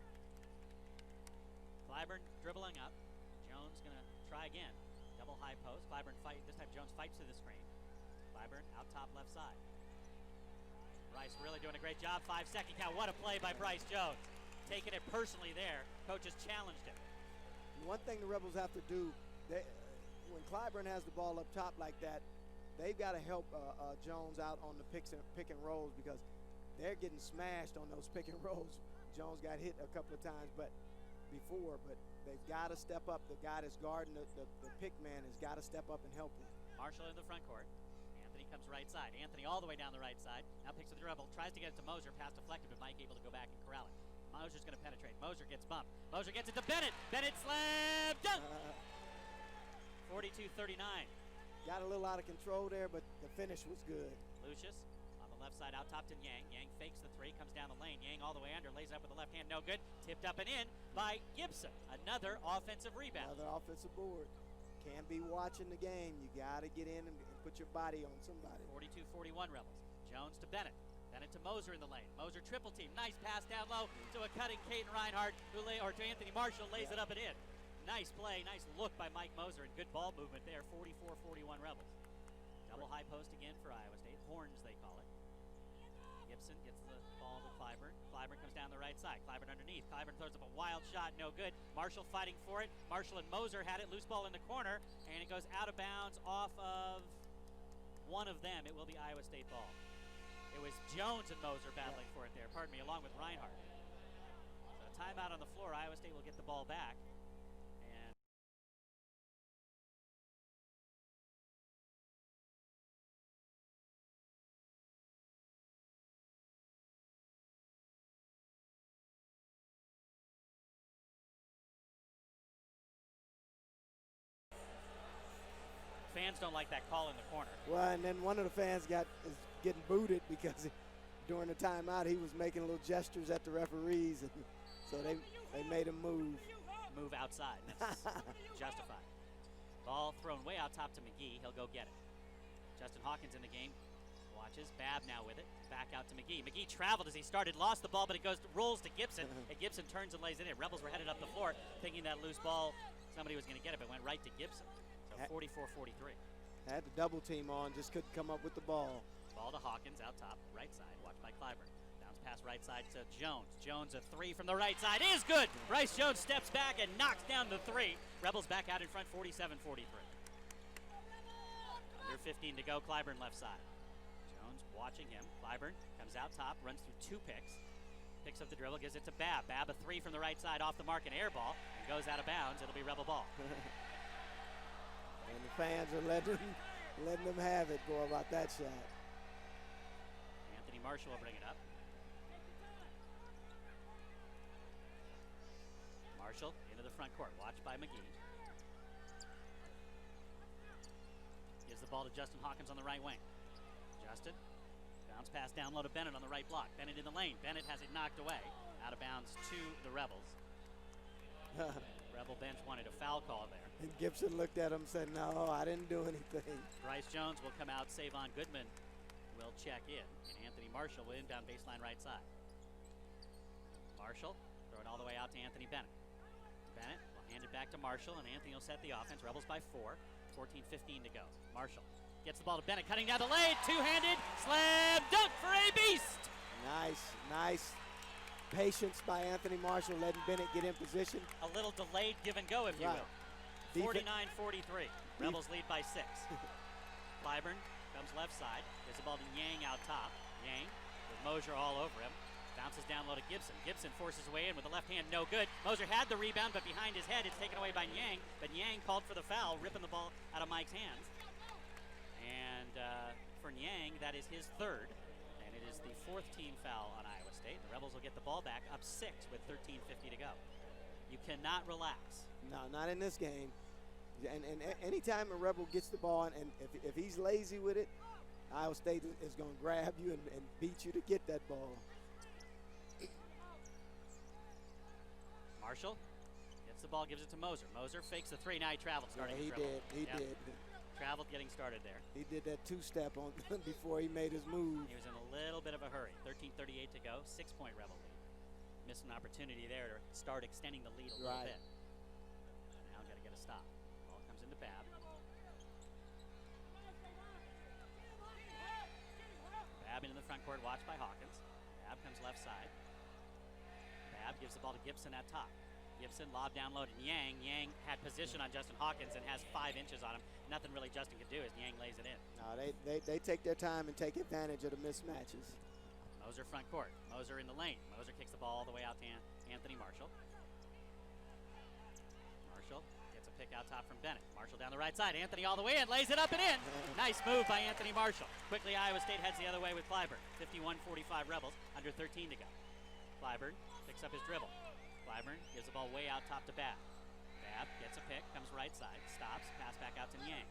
Clyburn dribbling up. Jones gonna try again. Double high post. Clyburn fight. This time Jones fights to the screen. Clyburn out top left side. Bryce really doing a great job. 5-second count. What a play by Bryce Jones. Taking it personally there. Coaches challenged him. One thing the Rebels have to do, when Clyburn has the ball up top like that, they've got to help Jones out on the pick and rolls, because they're getting smashed on those pick and rolls. Jones got hit a couple of times before, but they've got to step up. The guy that's guarding the pick man has got to step up and help him. Marshall in the front court. Anthony comes right side. Anthony all the way down the right side. Now picks up the dribble. Tries to get it to Moser. Pass deflected, but Mike able to go back and corral it. Moser's going to penetrate. Moser gets bumped. Moser gets it to Bennett. Bennett slam dunk. 42-39. Got a little out of control there, but the finish was good. Lucius on the left side out top to Yang. Yang fakes the three, comes down the lane. Yang all the way under, lays it up with the left hand, no good. Tipped up and in by Gibson. Another offensive rebound. Another offensive board. Can't be watching the game. You got to get in and put your body on somebody. 42-41 Rebels. Jones to Bennett. Bennett to Moser in the lane. Moser triple team. Nice pass down low to a cutting Caden Reinhardt, or to Anthony Marshall, lays it up and in. Nice play, nice look by Mike Moser, and good ball movement there. 44-41 Rebels. Double high post again for Iowa State. Horns, they call it. Gibson gets the ball to Clyburn. Clyburn comes down the right side. Clyburn underneath. Clyburn throws up a wild shot, no good. Marshall fighting for it. Marshall and Moser had it. Loose ball in the corner, and it goes out of bounds off of one of them. It will be Iowa State ball. It was Jones and Moser battling for it there, pardon me, along with Reinhardt. So a timeout on the floor. Iowa State will get the ball back. And fans don't like that call in the corner. Well, and then one of the fans is getting booted because during the timeout he was making little gestures at the referees, and so they made him move. Move outside. That's justified. Ball out top to McGee. He'll go get it. Justin Hawkins in the game. Watches. Babb now with it. Back out to McGee. McGee traveled as he started, lost the ball, but it rolls to Gibson. And Gibson turns and lays it in. Rebels were headed up the floor thinking that loose ball, somebody was going to get it, but went right to Gibson. So 44-43. Had the double team on, just couldn't come up with the ball. Ball to Hawkins out top, right side, watched by Clyburn. Bounce pass right side to Jones. Jones a three from the right side is good. Bryce Jones steps back and knocks down the three. Rebels back out in front, 47-43. Under 15 to go, Clyburn left side. Jones watching him. Clyburn comes out top, runs through 2 picks. Picks up the dribble, gives it to Babb. Babb a three from the right side off the mark, an air ball, and goes out of bounds. It'll be Rebel ball. And the fans are letting them have it. Boy, about that shot. Anthony Marshall will bring it up. Marshall into the front court, watched by McGee. Gives the ball to Justin Hawkins on the right wing. Justin, bounce pass down low to Bennett on the right block. Bennett in the lane. Bennett has it knocked away. Out of bounds to the Rebels. Rebel bench wanted a foul call there. And Gibson looked at him and said, no, I didn't do anything. Bryce Jones will come out. Savon Goodman will check in. And Anthony Marshall will inbound baseline right side. Marshall, throw it all the way out to Anthony Bennett. Bennett will hand it back to Marshall, and Anthony will set the offense. Rebels by 4. 14-15 to go. Marshall gets the ball to Bennett, cutting down the lane. Two-handed slam dunk for a beast. Nice patience by Anthony Marshall, letting Bennett get in position. A little delayed give and go, if you will. 49-43. Rebels lead by 6. Clyburn comes left side. Gives the ball to Yang out top. Yang with Mosier all over him. Bounces down low to Gibson. Gibson forces away in with the left hand, no good. Mosier had the rebound, but behind his head, it's taken away by Yang. But Yang called for the foul, ripping the ball out of Mike's hands. And for Yang, that is his 3rd. And it is the 4th team foul on Iowa State. The Rebels will get the ball back up 6 with 13:50 to go. You cannot relax. No, not in this game. And anytime a Rebel gets the ball, and if he's lazy with it, Iowa State is going to grab you and beat you to get that ball. Marshall gets the ball, gives it to Moser. Moser fakes the 3. Now he traveled, starting He did. Traveled, getting started there. He did that 2-step on before he made his move. He was in a little bit of a hurry. 13:38 to go. 6-point Rebel lead. Missed an opportunity there to start extending the lead a little bit. Now got to get a stop. Ball comes into Babb. Babb into the front court, watched by Hawkins. Babb comes left side. Babb gives the ball to Gibson at top. Gibson lob down low to Yang. Yang had position on Justin Hawkins and has 5 inches on him. Nothing really Justin could do as Yang lays it in. No, they take their time and take advantage of the mismatches. Moser front court. Moser in the lane. Moser kicks the ball all the way out to Anthony Marshall. Marshall gets a pick out top from Bennett. Marshall down the right side. Anthony all the way in. Lays it up and in. Nice move by Anthony Marshall. Quickly Iowa State heads the other way with Clyburn. 51-45 Rebels. Under 13 to go. Clyburn picks up his dribble. Clyburn gives the ball way out top to Babb. Babb gets a pick, comes right side, stops, pass back out to Yang.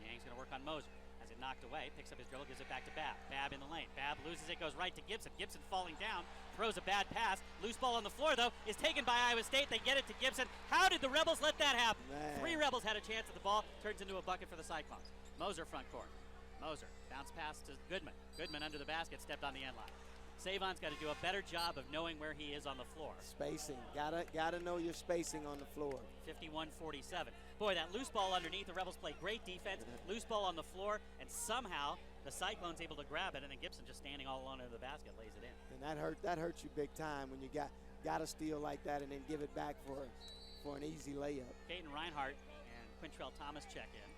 Yang's going to work on Moser. Has it knocked away, picks up his dribble, gives it back to Babb. Babb in the lane. Babb loses it, goes right to Gibson. Gibson falling down, throws a bad pass. Loose ball on the floor, though, is taken by Iowa State. They get it to Gibson. How did the Rebels let that happen? 3 Rebels had a chance at the ball. Turns into a bucket for the Cyclones. Moser front court. Moser, bounce pass to Goodman. Goodman under the basket, stepped on the end line. Savon's got to do a better job of knowing where he is on the floor. Spacing. Gotta know your spacing on the floor. 51-47. Boy, that loose ball underneath, the Rebels play great defense. Loose ball on the floor, and somehow the Cyclones able to grab it, and then Gibson just standing all alone under the basket lays it in. And that hurts you big time when you got a steal like that and then give it back for an easy layup. Caden Reinhardt and Quintrell Thomas check in.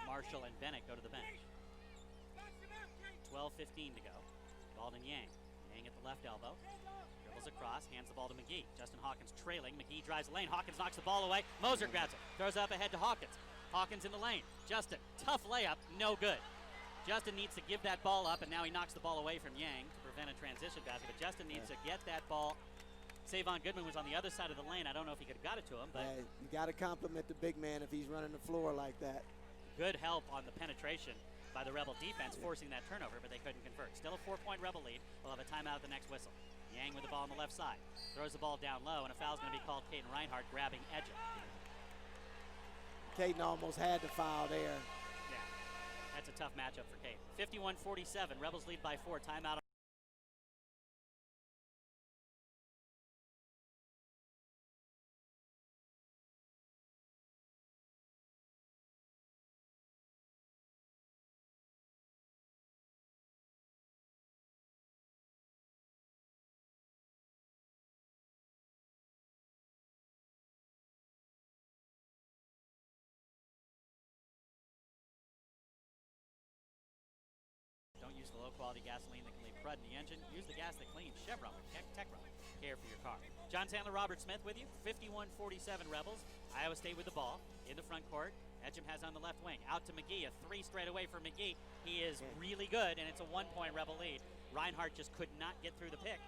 Marshall and Bennett go to the bench. 12:15 to go. Ball to Yang. Yang at the left elbow. Dribbles across, hands the ball to McGee. Justin Hawkins trailing. McGee drives the lane. Hawkins knocks the ball away. Moser grabs it. Throws up ahead to Hawkins. Hawkins in the lane. Justin, tough layup, no good. Justin needs to give that ball up, and now he knocks the ball away from Yang to prevent a transition basket. But Justin needs to get that ball. Savon Goodman was on the other side of the lane. I don't know if he could have got it to him, but you got to compliment the big man if he's running the floor like that. Good help on the penetration by the Rebel defense, forcing that turnover, but they couldn't convert. Still a 4-point Rebel lead. We'll have a timeout at the next whistle. Yang with the ball on the left side. Throws the ball down low, and a foul's going to be called. Caden Reinhardt grabbing Edgel. Caden almost had to foul there. Yeah, that's a tough matchup for Caden. 51-47, Rebels lead by 4. Timeout. Don't use the low-quality gasoline that can leave crud in the engine. Use the gas that cleans. Chevron with Techron. Care for your car. John Sandler, Robert Smith with you. 51-47 Rebels. Iowa State with the ball in the front court. Edgem has on the left wing. Out to McGee. A 3 straight away for McGee. He is really good, and it's a 1-point Rebel lead. Reinhardt just could not get through the pick.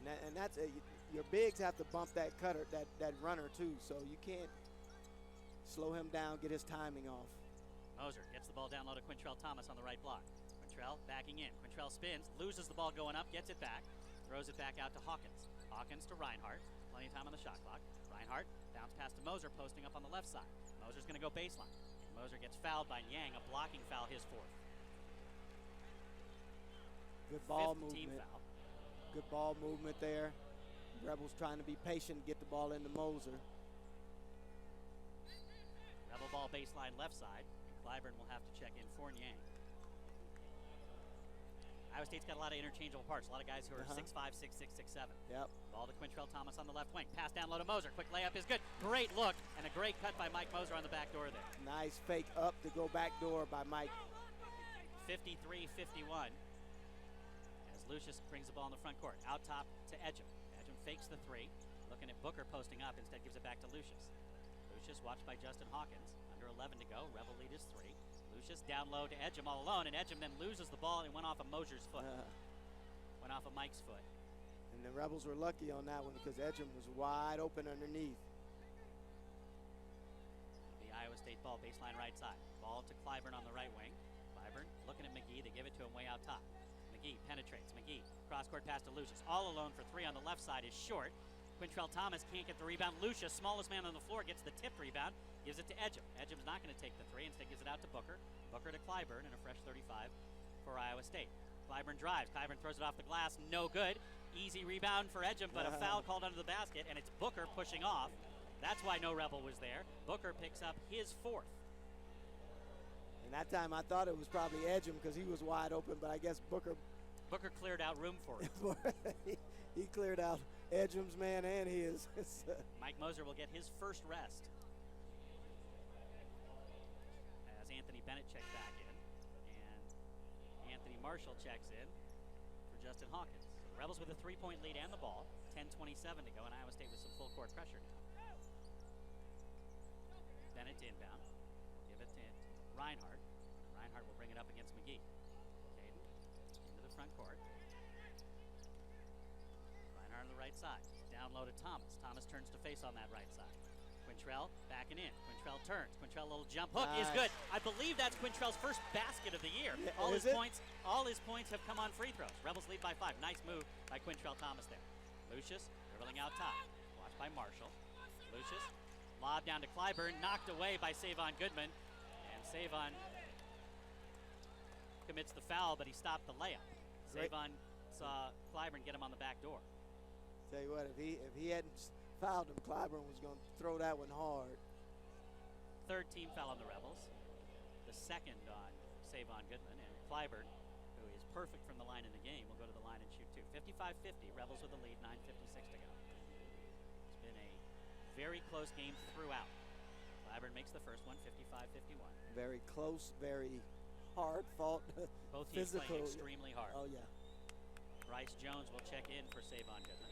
And that's your bigs have to bump that cutter, that runner too. So you can't slow him down, get his timing off. Moser gets the ball down low to Quintrell Thomas on the right block. Quintrell backing in. Quintrell spins, loses the ball going up, gets it back, throws it back out to Hawkins. Hawkins to Reinhardt. Plenty of time on the shot clock. Reinhardt bounce pass to Moser, posting up on the left side. Moser's going to go baseline. Moser gets fouled by Yang, a blocking foul, his 4th. Good ball 5th team movement. foul. Good ball movement there. Rebels trying to be patient, get the ball into Moser. Rebel ball baseline left side. Clyburn will have to check in for Yang. Iowa State's got a lot of interchangeable parts. A lot of guys who are 6'5", 6'6", 6'7". Yep. Ball to Quintrell Thomas on the left wing. Pass down low to Moser. Quick layup is good. Great look and a great cut by Mike Moser on the back door there. Nice fake up to go back door by Mike. 53-51. As Lucius brings the ball in the front court. Out top to Edgem. Edgem fakes the 3. Looking at Booker posting up. Instead gives it back to Lucius. Lucius watched by Justin Hawkins. Under 11 to go. Rebel lead is 3. Lucius down low to Edgem all alone, and Edgem then loses the ball and went off of Moser's foot. Went off of Mike's foot. And the Rebels were lucky on that one because Edgem was wide open underneath. The Iowa State ball, baseline right side. Ball to Clyburn on the right wing. Clyburn looking at McGee. They give it to him way out top. McGee penetrates. McGee cross-court pass to Lucius. All alone for 3 on the left side is short. Quintrell Thomas can't get the rebound. Lucius, smallest man on the floor, gets the tipped rebound. Gives it to Edgem. Edgem's not going to take the 3. Instead gives it out to Booker. Booker to Clyburn and a fresh 35 for Iowa State. Clyburn drives. Clyburn throws it off the glass. No good. Easy rebound for Edgem, but a foul called under the basket, and it's Booker pushing off. That's why no Rebel was there. Booker picks up his 4th. And that time I thought it was probably Edgem because he was wide open, but I guess Booker Cleared out room for it. He cleared out Edgem's man and his. Mike Moser will get his first rest. As Anthony Bennett checks back in. And Anthony Marshall checks in for Justin Hawkins. The Rebels with a 3-point lead and the ball. 10:27 to go, and Iowa State with some full court pressure now. Bennett to inbound. Give it to Reinhardt. Reinhardt will bring it up against McGee. Caden into the front court. Reinhardt on the right side. Down low to Thomas. Thomas turns to face on that right side. Quintrell backing in. Quintrell turns. Quintrell little jump hook is good. I believe that's Quintrell's first basket of the year. Yeah, all his points have come on free throws. Rebels lead by 5. Nice move by Quintrell Thomas there. Lucius dribbling out top. Watched by Marshall. Lucius lob down to Clyburn, knocked away by Savon Goodman, and Savon commits the foul, but he stopped the layup. Savon saw Clyburn get him on the back door. Tell you what, if he hadn't fouled him, Clyburn was going to throw that one hard. 3rd team foul on the Rebels. The 2nd on Savon Goodman, and Clyburn, who is perfect from the line in the game, will go to the line and shoot 2. 55-50, Rebels with the lead, 9:56 to go. It's been a very close game throughout. Clyburn makes the first one, 55-51. Very close, very hard fought. Both teams physical. playing extremely hard. Oh, yeah. Bryce Jones will check in for Savon Goodman.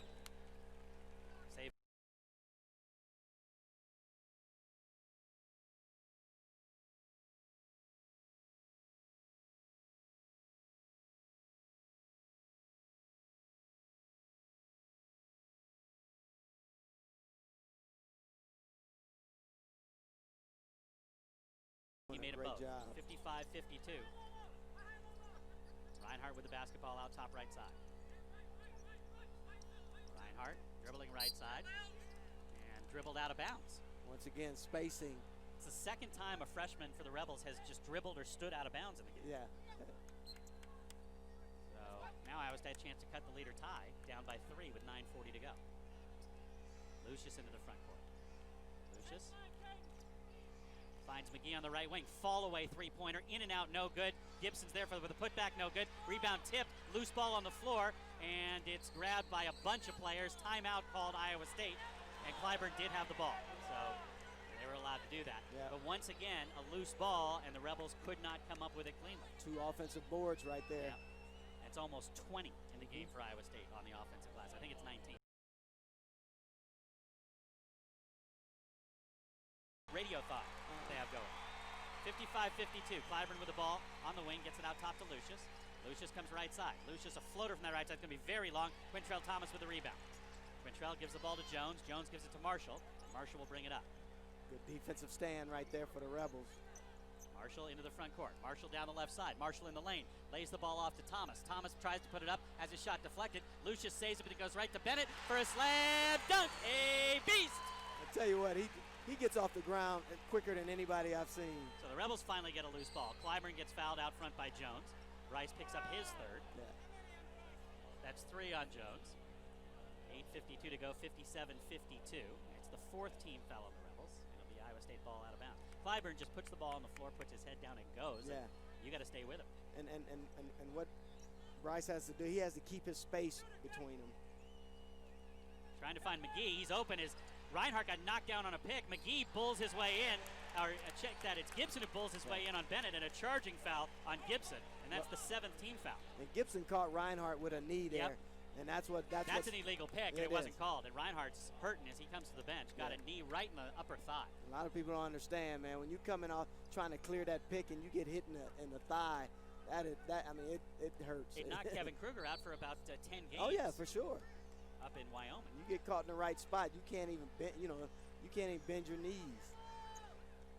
He made it both. 55-52. Reinhardt with the basketball out top right side. Reinhardt dribbling right side and dribbled out of bounds. Once again, spacing It's the second time a freshman for the Rebels has just dribbled or stood out of bounds in the game. Yeah. So now Iowa State chance to cut the lead or tie, down by 3 with 9:40 to go. Lucius into the front court. Lucius finds McGee on the right wing. Fall away three-pointer. In and out, no good. Gibson's there with a putback, no good. Rebound tipped. Loose ball on the floor. And it's grabbed by a bunch of players. Timeout called Iowa State. And Clyburn did have the ball. So they were allowed to do that. Yeah. But once again, a loose ball, and the Rebels could not come up with it cleanly. 2 offensive boards right there. Yeah. It's almost 20 in the game for Iowa State on the offensive glass. I think it's 19. Radio thought they have going. 55-52. Clyburn with the ball on the wing, gets it out top to Lucius. Lucius comes right side. Lucius, a floater from that right side. It's going to be very long. Quintrell Thomas with the rebound. Quintrell gives the ball to Jones. Jones gives it to Marshall. Marshall will bring it up. Good defensive stand right there for the Rebels. Marshall into the front court. Marshall down the left side. Marshall in the lane. Lays the ball off to Thomas. Thomas tries to put it up. Has his shot deflected. Lucius saves it, but it goes right to Bennett for a slam dunk. A beast! I tell you what, he gets off the ground quicker than anybody I've seen. So the Rebels finally get a loose ball. Clyburn gets fouled out front by Jones. Bryce picks up his third. Yeah. That's 3 on Jones. 8:52 to go, 57-52. It's the 4th team foul on the Rebels. It'll be Iowa State ball out of bounds. Clyburn just puts the ball on the floor, puts his head down and goes. Yeah. And you got to stay with him. And what Bryce has to do, he has to keep his space between them. Trying to find McGee. He's open as Reinhardt got knocked down on a pick. McGee bulls his way in. Or check that, it's Gibson who bulls his way in on Bennett, and a charging foul on Gibson. And that's the 7th team foul. And Gibson caught Reinhardt with a knee there. Yep. And that's an illegal pick, and it wasn't is. called. And Reinhardt's hurting as he comes to the bench. Got a knee right in the upper thigh. A lot of people don't understand, man. When you coming off trying to clear that pick and you get hit in the thigh, it hurts. It knocked Kevin Kruger out for about 10 games. Oh yeah, for sure. Up in Wyoming. You get caught in the right spot, you can't even bend. You can't even bend your knees.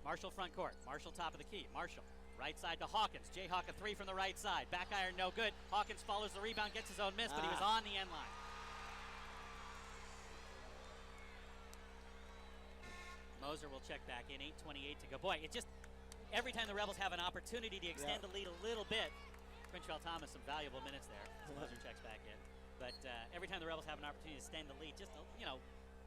Marshall front court. Marshall top of the key. Marshall right side to Hawkins. Jayhawk a 3 from the right side. Back iron no good. Hawkins follows the rebound, gets his own miss, but he was on the end line. Moser will check back in. 8:28 to go. Boy, it just every time the Rebels have an opportunity to extend the lead a little bit. Quintrell Thomas some valuable minutes there. Moser checks back in. But every time the Rebels have an opportunity to extend the lead, just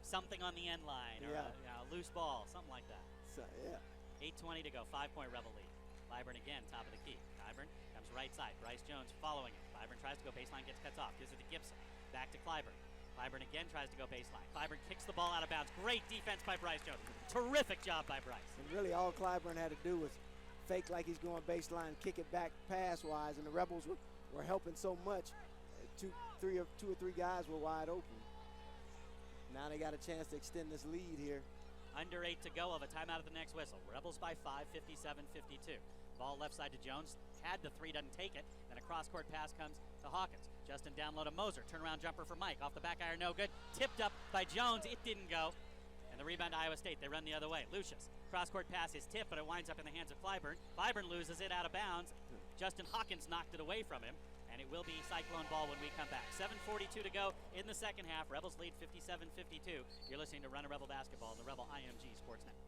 something on the end line or a loose ball, something like that. So, yeah. 8:20 to go, 5-point Rebel lead. Clyburn again, top of the key. Clyburn comes right side. Bryce Jones following it. Clyburn tries to go baseline, gets cuts off. Gives it to Gibson. Back to Clyburn. Clyburn again tries to go baseline. Clyburn kicks the ball out of bounds. Great defense by Bryce Jones. Terrific job by Bryce. And really all Clyburn had to do was fake like he's going baseline, kick it back pass-wise, and the Rebels were helping so much. Two or three guys were wide open. Now they got a chance to extend this lead here. Under 8 to go of a timeout at the next whistle. Rebels by 5, 57-52. Ball left side to Jones. Had the 3, doesn't take it. Then a cross-court pass comes to Hawkins. Justin down low to Moser. Turnaround jumper for Mike. Off the back iron, no good. Tipped up by Jones. It didn't go. And the rebound to Iowa State. They run the other way. Lucius. Cross-court pass is tipped, but it winds up in the hands of Clyburn. Clyburn loses it out of bounds. Justin Hawkins knocked it away from him. And it will be Cyclone ball when we come back. 7:42 to go in the second half. Rebels lead 57-52. You're listening to Run a Rebel Basketball on the Rebel IMG Sports Network.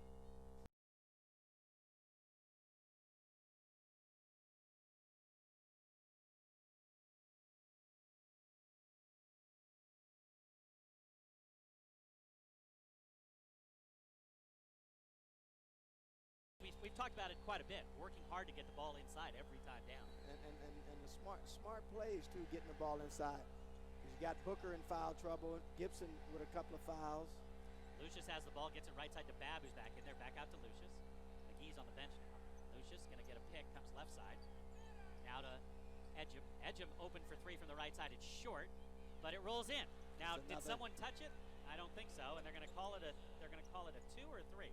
We've talked about it quite a bit. Working hard to get the ball inside every time down. And the smart plays too, getting the ball inside. You got Booker in foul trouble. Gibson with a couple of fouls. Lucius has the ball, gets it right side to Bab, who's back in there. Back out to Lucius. McGee's on the bench now. Lucius gonna get a pick, comes left side. Now to Edgem. Edgem open for 3 from the right side. It's short, but it rolls in. Now, did someone touch it? I don't think so. And they're gonna call it a 2 or 3.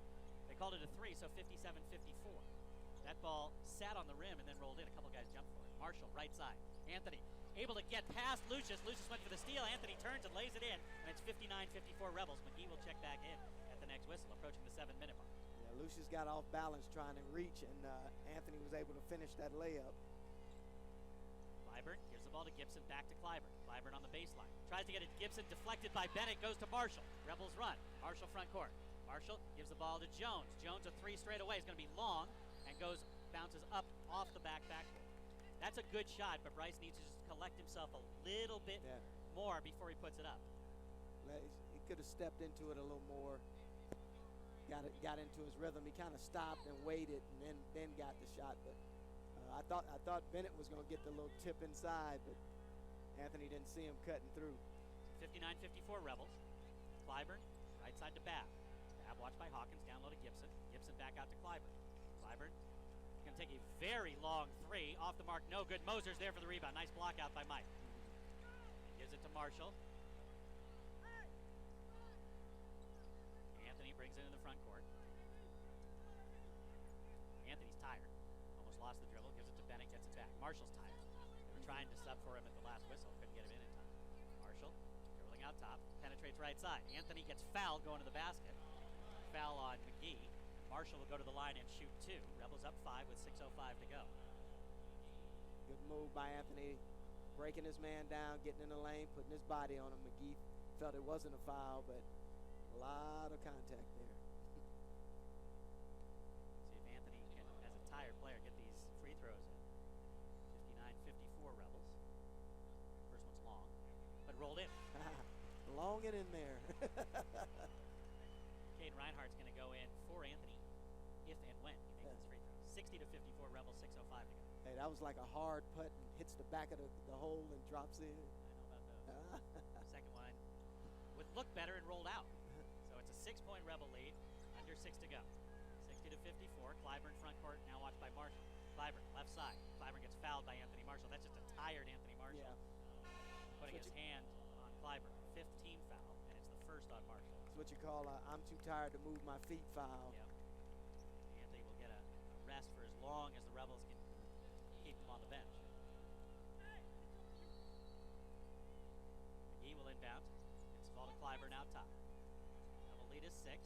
They called it a 3, so 57-54. That ball sat on the rim and then rolled in. A couple guys jumped for it. Marshall, right side. Anthony, able to get past Lucius. Lucius went for the steal. Anthony turns and lays it in, and it's 59-54 Rebels. McGee will check back in at the next whistle, approaching the 7-minute mark. Yeah, Lucius got off balance trying to reach, and Anthony was able to finish that layup. Clyburn gives the ball to Gibson, back to Clyburn. Clyburn on the baseline. Tries to get it to Gibson, deflected by Bennett, goes to Marshall. Rebels run. Marshall front court. Marshall gives the ball to Jones. Jones a three straight away is going to be long and bounces up off the backboard. That's a good shot, but Bryce needs to just collect himself a little bit more before he puts it up. He could have stepped into it a little more. Got into his rhythm. He kind of stopped and waited, and then got the shot. But I thought Bennett was going to get the little tip inside, but Anthony didn't see him cutting through. 59-54 Rebels. Clyburn, right side to Babb. Babb watched by Hawkins, down low to Gibson. Gibson back out to Clyburn. Clyburn going to take a very long three. Off the mark, no good. Moser's there for the rebound. Nice block out by Mike. Gives it to Marshall. Anthony brings it in the front court. Anthony's tired. Almost lost the dribble. Gives it to Bennett. Gets it back. Marshall's tired. They were trying to sub for him at the last whistle. Couldn't get him in time. Marshall dribbling out top. Penetrates right side. Anthony gets fouled going to the basket. Foul on McGee. Marshall will go to the line and shoot two. Rebels up 5 with 6:05 to go. Good move by Anthony. Breaking his man down, getting in the lane, putting his body on him. McGee felt it wasn't a foul, but a lot of contact there. See if Anthony can, as a tired player, get these free throws in. 59-54 Rebels. First one's long, but rolled in. Long and in there. Caden Reinhardt's going to go in for Anthony if and when he makes his free throws. 60-54 Rebels, 6:05 to go. Hey, that was like a hard putt and hits the back of the hole and drops in. I know about those. Second one would look better and rolled out. So it's a 6-point Rebel lead, under 6 to go. 60-54. Clyburn front court, now watched by Marshall. Clyburn left side. Clyburn gets fouled by Anthony Marshall. That's just a tired Anthony Marshall. Yeah. Putting his hand on Clyburn. 15 foul, and it's the first on Marshall. It's what you call a I'm too tired to move my feet foul. Yep. Anthony will get a rest for as long as the Rebels can keep him on the bench. McGee will inbound. It's the ball to Clyburn out top. Rebel lead is 6.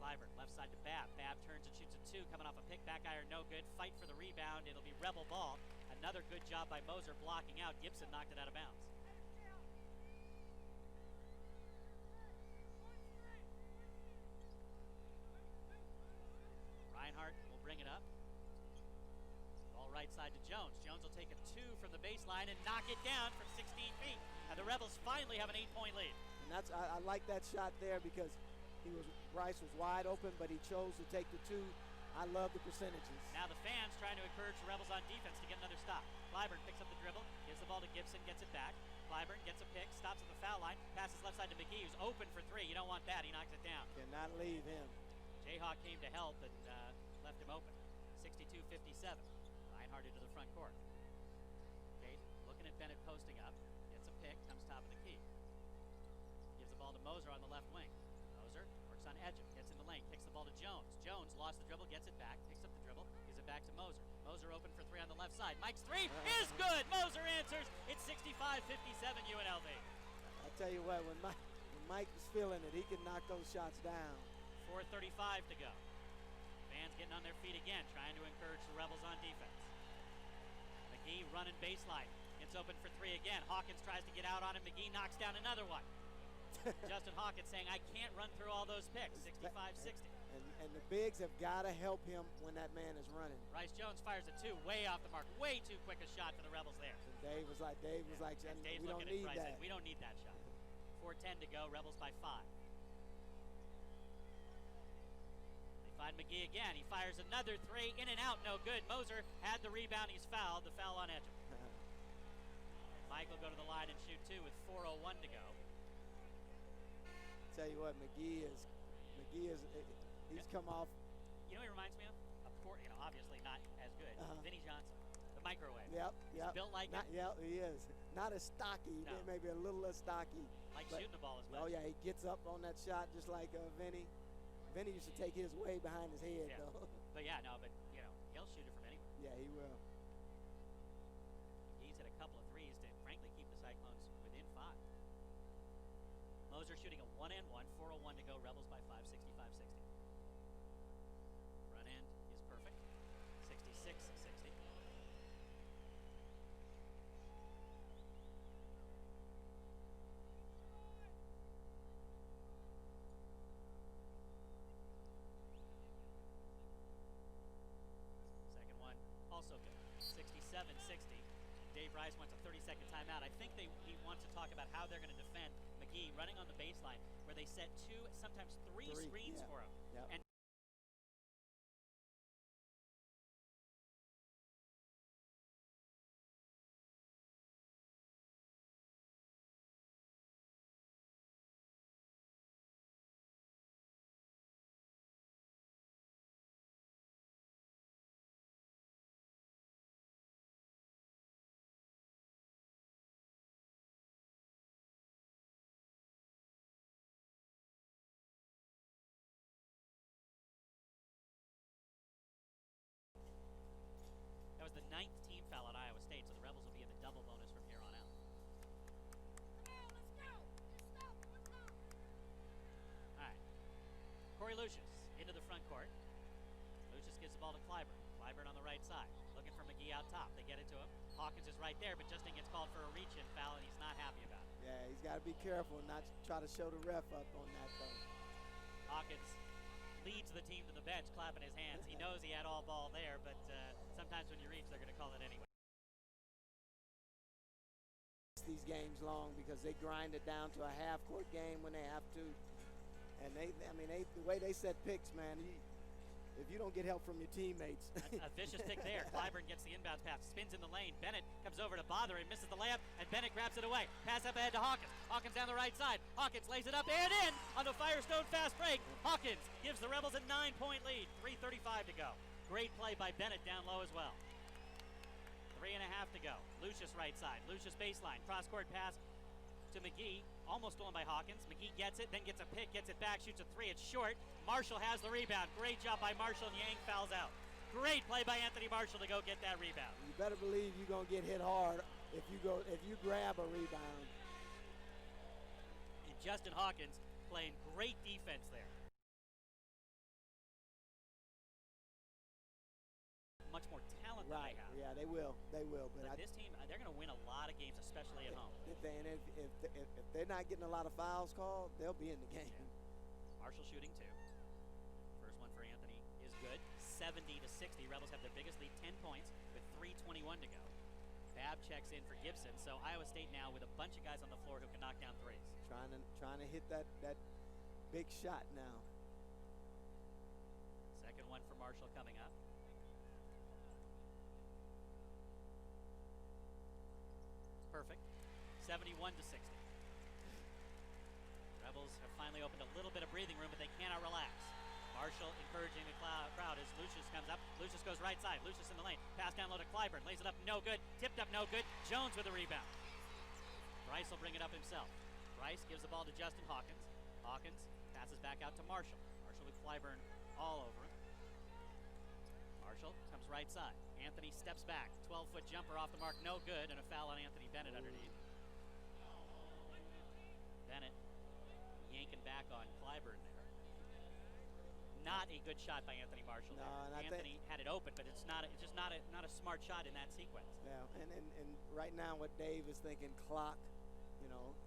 Clyburn left side to Babb. Babb turns and shoots a 2, coming off a pick back iron, no good. Fight for the rebound. It'll be Rebel ball. Another good job by Moser blocking out. Gibson knocked it out of bounds. Reinhardt will bring it up. Ball right side to Jones. Jones will take a 2 from the baseline and knock it down from 16 feet. And the Rebels finally have an 8-point lead. And that's I like that shot there because Bryce was wide open, but he chose to take the 2. I love the percentages. Now the fans trying to encourage the Rebels on defense to get another stop. Clyburn picks up the dribble, gives the ball to Gibson, gets it back. Clyburn gets a pick, stops at the foul line, passes left side to McGee, who's open for 3. You don't want that. He knocks it down. Cannot leave him. Jayhawk came to help and left him open. 62-57. Reinhardt into the front court. Okay, looking at Bennett posting up. Gets a pick, comes top of the key. Gives the ball to Moser on the left wing. Moser works on Edgem, gets in the lane, kicks the ball to Jones. Jones lost the dribble, gets it back, picks up the dribble, gives it back to Moser. Moser open for 3 on the left side. Mike's 3 is good. Moser answers. It's 65-57 UNLV. I tell you what, when Mike is feeling it, he can knock those shots down. 4:35 to go. Fans getting on their feet again, trying to encourage the Rebels on defense. McGee running baseline. It's open for 3 again. Hawkins tries to get out on him. McGee knocks down another one. Justin Hawkins saying, I can't run through all those picks. 65-60. And the bigs have got to help him when that man is running. Bryce Jones fires a 2, way off the mark. Way too quick a shot for the Rebels there. And Dave was like, and Dave's we don't looking need at Bryce that. like, we don't need that shot. 4:10 to go. Rebels by 5. They find McGee again. He fires another 3, in and out, no good. Moser had the rebound. He's fouled. The foul on Edgem. Mike will go to the line and shoot 2 with 4:01 to go. Tell you what, McGee is he's come off. You know what he reminds me of? Obviously not as good. Vinnie Johnson, the microwave. Yep. He's built like him. Yeah, he is. Not as stocky, No. maybe a little less stocky. Like shooting the ball as much. Oh yeah, he gets up on that shot just like Vinnie. Vinnie used to take his way behind his head Yeah. though. But he'll shoot it from anywhere. Yeah, he will. He's hit a couple of 3s to frankly keep the Cyclones within 5. Moser shooting a 1-and-1, 4:01 to go. Rebels by 5, 65-60. Front end is perfect. 66-60. 67-60. Dave Rice wants a 30-second timeout. I think he wants to talk about how they're going to defend McGee running on the baseline where they set 2, sometimes 3 screens for him. Yep. And that was the 9th team foul at Iowa State, so the Rebels will be in the double bonus from here on out. All right. Corey Lucius into the front court. Lucius gives the ball to Clyburn. Clyburn on the right side, looking for McGee out top. They get it to him. Hawkins is right there, but Justin gets called for a reach-in foul, and he's not happy about it. Yeah, he's got to be careful and not try to show the ref up on that, though. Hawkins leads the team to the bench, clapping his hands. He knows he had all ball there, but sometimes when you reach, they're going to call it anyway. These games long because they grind it down to a half-court game when they have to. And the way they set picks, man, if you don't get help from your teammates. A vicious pick there. Clyburn gets the inbounds pass, spins in the lane. Bennett comes over to bother him, misses the layup, and Bennett grabs it away. Pass up ahead to Hawkins. Hawkins down the right side. Hawkins lays it up and in on the Firestone fast break. Hawkins gives the Rebels a 9-point lead. 3:35 to go. Great play by Bennett down low as well. 3.5 to go. Lucius right side. Lucius baseline. Cross-court pass to McGee. Almost stolen by Hawkins. McGee gets it, then gets a pick, gets it back, shoots a 3. It's short. Marshall has the rebound. Great job by Marshall, and Yang fouls out. Great play by Anthony Marshall to go get that rebound. You better believe you're going to get hit hard if you grab a rebound. And Justin Hawkins playing great defense there. Much more talent than they have. Yeah, they will. But this team, they're going to win a lot of games, especially at home. If they're not getting a lot of fouls called, they'll be in the game. Yeah. Marshall shooting 2. First one for Anthony is good. 70-60. Rebels have their biggest lead, 10 points, with 3:21 to go. Babb checks in for Gibson, so Iowa State now with a bunch of guys on the floor who can knock down threes. Trying to hit that big shot now. Second one for Marshall coming up. Perfect. 71-60. Rebels have finally opened a little bit of breathing room, but they cannot relax. Marshall encouraging the crowd as Lucius comes up. Lucius goes right side. Lucius in the lane. Pass down low to Clyburn. Lays it up. No good. Tipped up. No good. Jones with the rebound. Bryce will bring it up himself. Bryce gives the ball to Justin Hawkins. Hawkins passes back out to Marshall. Marshall with Clyburn all over him. Marshall comes right side. Anthony steps back. 12-foot jumper off the mark. No good. And a foul on Anthony Bennett underneath. Bennett yanking back on Clyburn there. Not a good shot by Anthony Marshall. No, there. Anthony had it open, but it's just not a smart shot in that sequence. Yeah, and right now what Dave is thinking, clock,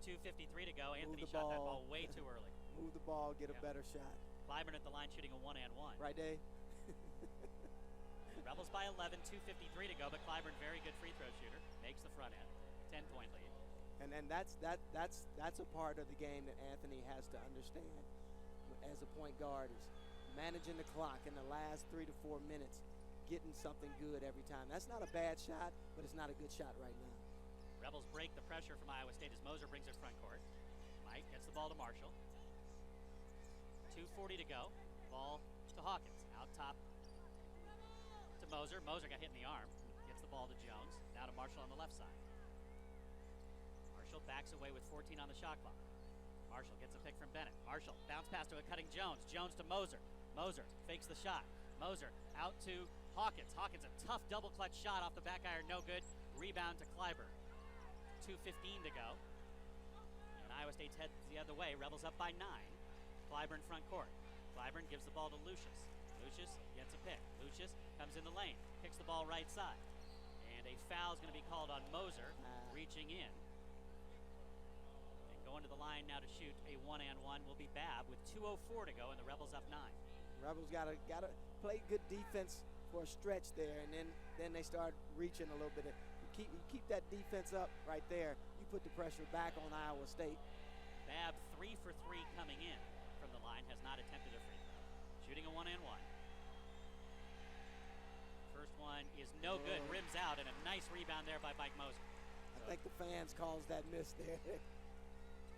2:53 to go. Anthony shot that ball way too early. Move the ball, get a better shot. Clyburn at the line shooting a 1-and-1. Right, Dave? Rebels by 11, 2:53 to go, but Clyburn, very good free throw shooter, makes the front end. 10-point lead. And that's a part of the game that Anthony has to understand as a point guard is managing the clock in the last 3 to 4 minutes, getting something good every time. That's not a bad shot, but it's not a good shot right now. Rebels break the pressure from Iowa State as Moser brings it front court. Mike gets the ball to Marshall. 2:40 to go. Ball to Hawkins. Out top to Moser. Moser got hit in the arm. Gets the ball to Jones. Now to Marshall on the left side. Marshall backs away with 14 on the shot clock. Marshall gets a pick from Bennett. Marshall bounce pass to a cutting Jones. Jones to Moser. Moser fakes the shot. Moser out to Hawkins. Hawkins a tough double clutch shot off the back iron. No good. Rebound to Clyburn. 2:15 to go. And Iowa State's heads the other way. Rebels up by 9. Clyburn front court. Clyburn gives the ball to Lucius. Lucius gets a pick. Lucius comes in the lane. Kicks the ball right side. And a foul is going to be called on Moser, reaching in. And going to the line now to shoot a 1-and-1 will be Babb with 2:04 to go, and the Rebels up 9. Rebels got to play good defense for a stretch there, and then they start reaching a little bit. You keep that defense up right there. You put the pressure back on Iowa State. Babb 3 for 3 coming in from the line, has not attempted a free throw. Shooting a 1-and-1. First one is no good, rims out, and a nice rebound there by Mike Moser. I think the fans calls that miss there.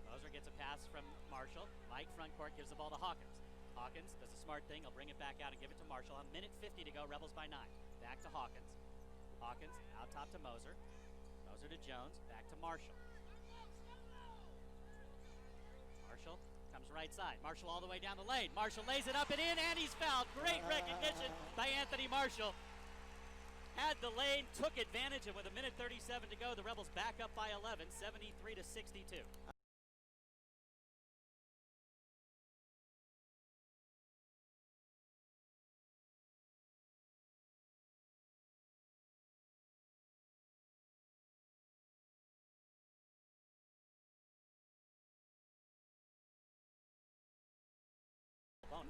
Moser gets a pass from Marshall. Mike front court gives the ball to Hawkins. Hawkins does a smart thing. He'll bring it back out and give it to Marshall. A minute 50 to go. Rebels by 9. Back to Hawkins. Hawkins out top to Moser. Moser to Jones. Back to Marshall. Marshall comes right side. Marshall all the way down the lane. Marshall lays it up and in, and he's fouled. Great recognition by Anthony Marshall. Had the lane, took advantage, and with a minute 37 to go, the Rebels back up by 11, 73 to 62.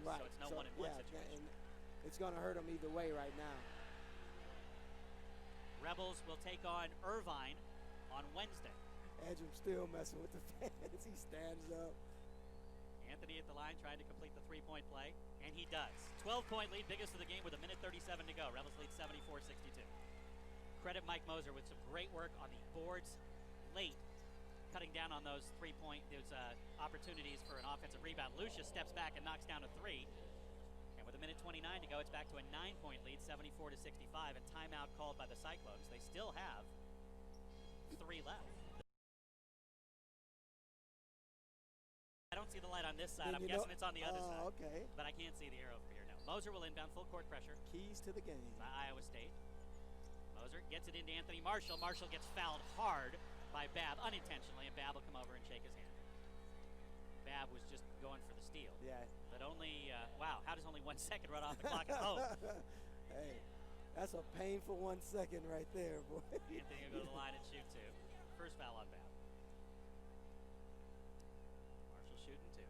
Right. So it's no one-and-one situation. And it's going to hurt them either way right now. Rebels will take on Irvine on Wednesday. Edgem still messing with the fans. He stands up. Anthony at the line trying to complete the three-point play, and he does. 12-point lead, biggest of the game with a minute 37 to go. Rebels lead 74-62. Credit Mike Moser with some great work on the boards late, cutting down on those opportunities for an offensive rebound. Lucius steps back and knocks down a three. And with a minute 29 to go, it's back to a 9-point lead, 74 to 65, and timeout called by the Cyclones. They still have 3 left. I don't see the light on this side. I'm guessing it's on the other side. Okay. But I can't see the arrow from here now. Moser will inbound, full court pressure. Keys to the game. By Iowa State. Moser gets it into Anthony Marshall. Marshall gets fouled hard by Babb unintentionally, and Babb will come over and shake his hand. Babb was just going for the steal. Yeah. But only, wow, how does only 1 second run off the clock at home? Hey, that's a painful 1 second right there, boy. Anthony will go to the line and shoot 2. First foul on Babb. Marshall shooting 2.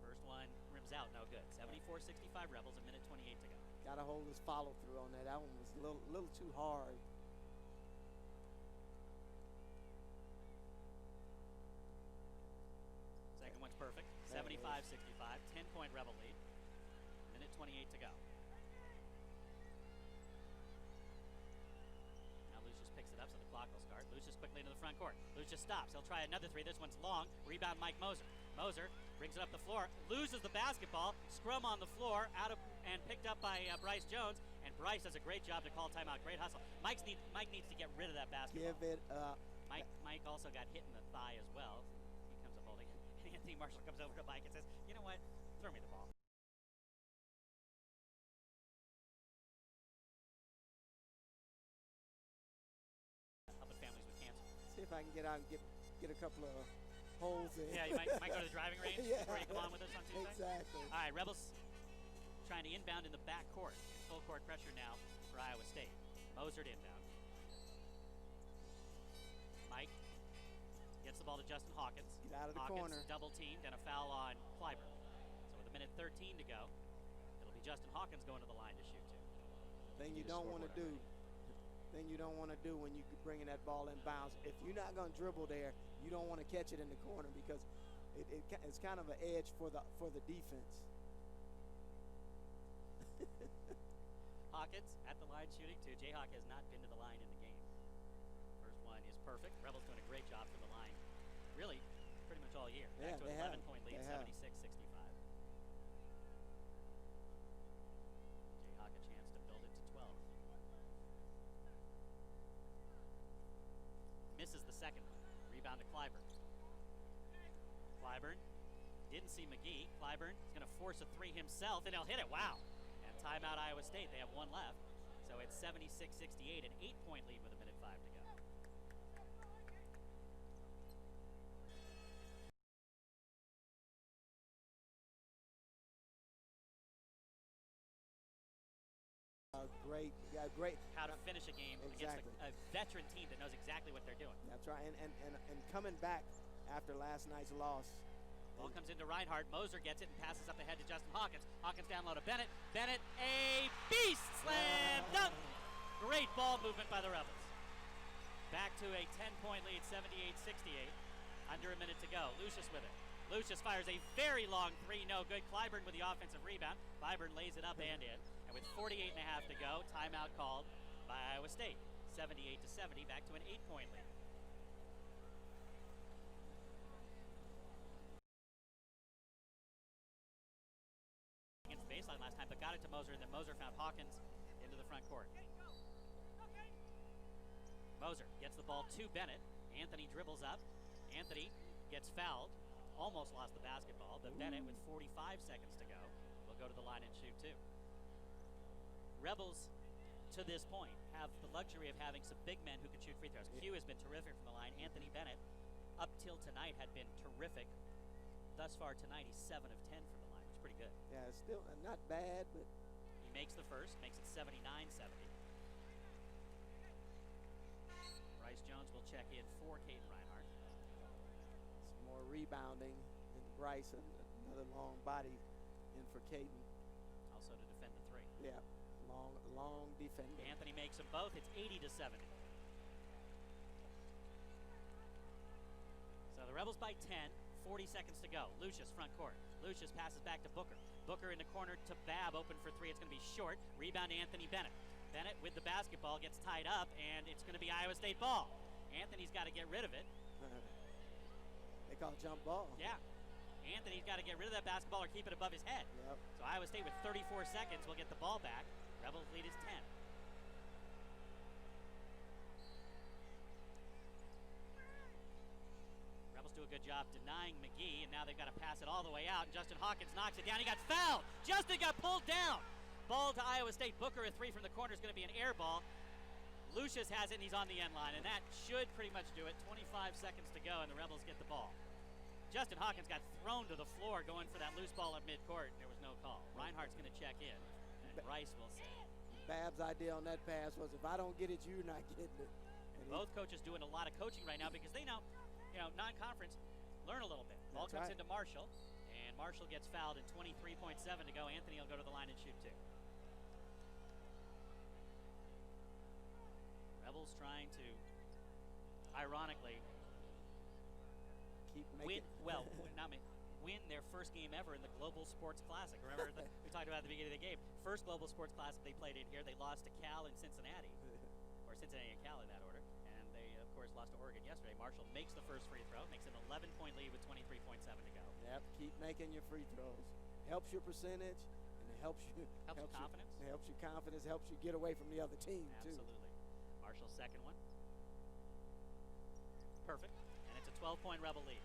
First one rims out, no good. 74-65 Rebels, a minute 28 to go. Got to hold his follow through on that. That one was a little too hard. Second one's perfect. 75-65, 10-point Rebel lead. Minute 28 to go. Now Lucius picks it up, so the clock will start. Lucius quickly into the front court. Lucius stops. He'll try another three. This one's long. Rebound Mike Moser. Moser brings it up the floor, loses the basketball. Scrum on the floor, and picked up by Bryce Jones. And Bryce does a great job to call timeout. Great hustle. Mike needs to get rid of that basketball. Give it up. Mike also got hit in the thigh as well. He comes up holding it. And Anthony Marshall comes over to Mike and says, "You know what? Throw me the ball." Helping families with cancer. See if I can get out and get a couple of holes in. Yeah, you might go to the driving range before you come on with us on Tuesday. Exactly. All right, Rebels trying to inbound in the back court. Full court pressure now for Iowa State. Moser to inbound. Mike gets the ball to Justin Hawkins. Get out of the Hawkins corner. double teamed and a foul on Clyburn. So with a minute 13 to go, it'll be Justin Hawkins going to the line to shoot 2. Thing you don't want to do. Thing you don't want to do when you bringing that ball in bounds. If you're not going to dribble there, you don't want to catch it in the corner because it's kind of an edge for the defense. Hawkins at the line shooting 2. Jayhawk has not been to the line in the game. First one is perfect. Rebels doing a great job from the line. Really, pretty much all year. Yeah, Back to an 11-point lead, 76-65. Jayhawk a chance to build it to 12. Misses the second one. Rebound to Clyburn. Clyburn didn't see McGee. Clyburn is going to force a three himself, and he'll hit it. Wow. And timeout Iowa State. They have 1 left. So it's 76-68, an 8-point lead with a minute 5 to go. Great. How to finish a game against a veteran team that knows exactly what they're doing. That's right. And coming back after last night's loss Ball comes into Reinhardt. Moser gets it and passes up ahead to Justin Hawkins. Hawkins down low to Bennett. Bennett, a beast slam dunk. Great ball movement by the Rebels. Back to a 10-point lead, 78-68. Under a minute to go. Lucius with it. Lucius fires a very long three, no good. Clyburn with the offensive rebound. Clyburn lays it up and in. And with 48 and a half to go, timeout called by Iowa State. 78-70, back to an 8-point lead. Against the baseline last time, but got it to Moser, and then Moser found Hawkins into the front court. Moser gets the ball to Bennett. Anthony dribbles up. Anthony gets fouled. Almost lost the basketball, but Bennett with 45 seconds to go will go to the line and shoot two. Rebels, to this point, have the luxury of having some big men who can shoot free throws. Q has been terrific from the line. Anthony Bennett, up till tonight, had been terrific. Thus far tonight, he's 7 of 10 from the line, which is pretty good. Yeah, it's still not bad, but he makes the first, makes it 79-70. Bryce Jones will check in for Caden Reinhardt. some more rebounding. And Bryce, another long body in for Caden. Also to defend the three. Yeah, long defending. Anthony makes them both. It's 80-70. So the Rebels by 10. 40 seconds to go. Lucius front court. Lucius passes back to Booker. Booker in the corner to Babb, open for three. It's going to be short. Rebound to Anthony Bennett. Bennett with the basketball gets tied up, and it's going to be Iowa State ball. Anthony's got to get rid of it. They call it jump ball. Yeah. Anthony's got to get rid of that basketball or keep it above his head. Yep. So Iowa State with 34 seconds will get the ball back. Rebels lead is 10. Rebels do a good job denying McGee, and now they've got to pass it all the way out, and Justin Hawkins knocks it down. He got fouled. Justin got pulled down. Ball to Iowa State. Booker, a three from the corner, is going to be an air ball. Lucius has it, and he's on the end line, and that should pretty much do it. 25 seconds to go, and the Rebels get the ball. Justin Hawkins got thrown to the floor going for that loose ball at midcourt, and there was no call. Reinhardt's going to check in, and Bryce will say. Babb's idea on that pass was, if I don't get it, you're not getting it. And both coaches doing a lot of coaching right now because they know, non-conference, learn a little bit. Ball comes into Marshall, and Marshall gets fouled in 23.7 to go. Anthony will go to the line and shoot two. Rebels trying to, ironically, keep making win their first game ever in the Global Sports Classic. Remember we talked about at the beginning of the game. First Global Sports Classic they played in here. They lost to Cal and Cincinnati, or Cincinnati and Cal in that order. And they, of course, lost to Oregon yesterday. Marshall makes the first free throw, makes an 11-point lead with 23.7 to go. Yep, keep making your free throws. Helps your percentage, and it helps you. Helps your confidence. It helps your confidence, helps you get away from the other team, too. Absolutely. Marshall's second one. Perfect. And it's a 12-point Rebel lead.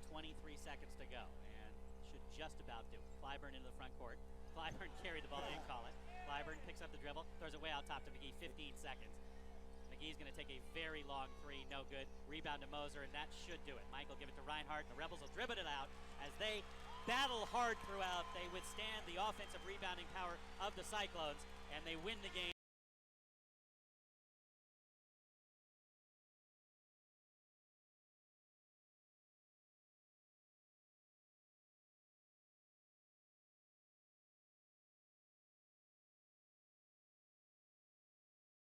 23 seconds to go, and should just about do it. Clyburn into the front court. Clyburn carried the ball, they didn't call it. Clyburn picks up the dribble, throws it way out top to McGee, 15 seconds. McGee's going to take a very long three, no good. Rebound to Moser, and that should do it. Michael give it to Reinhardt, and the Rebels will dribble it out as they battle hard throughout. They withstand the offensive rebounding power of the Cyclones, and they win the game.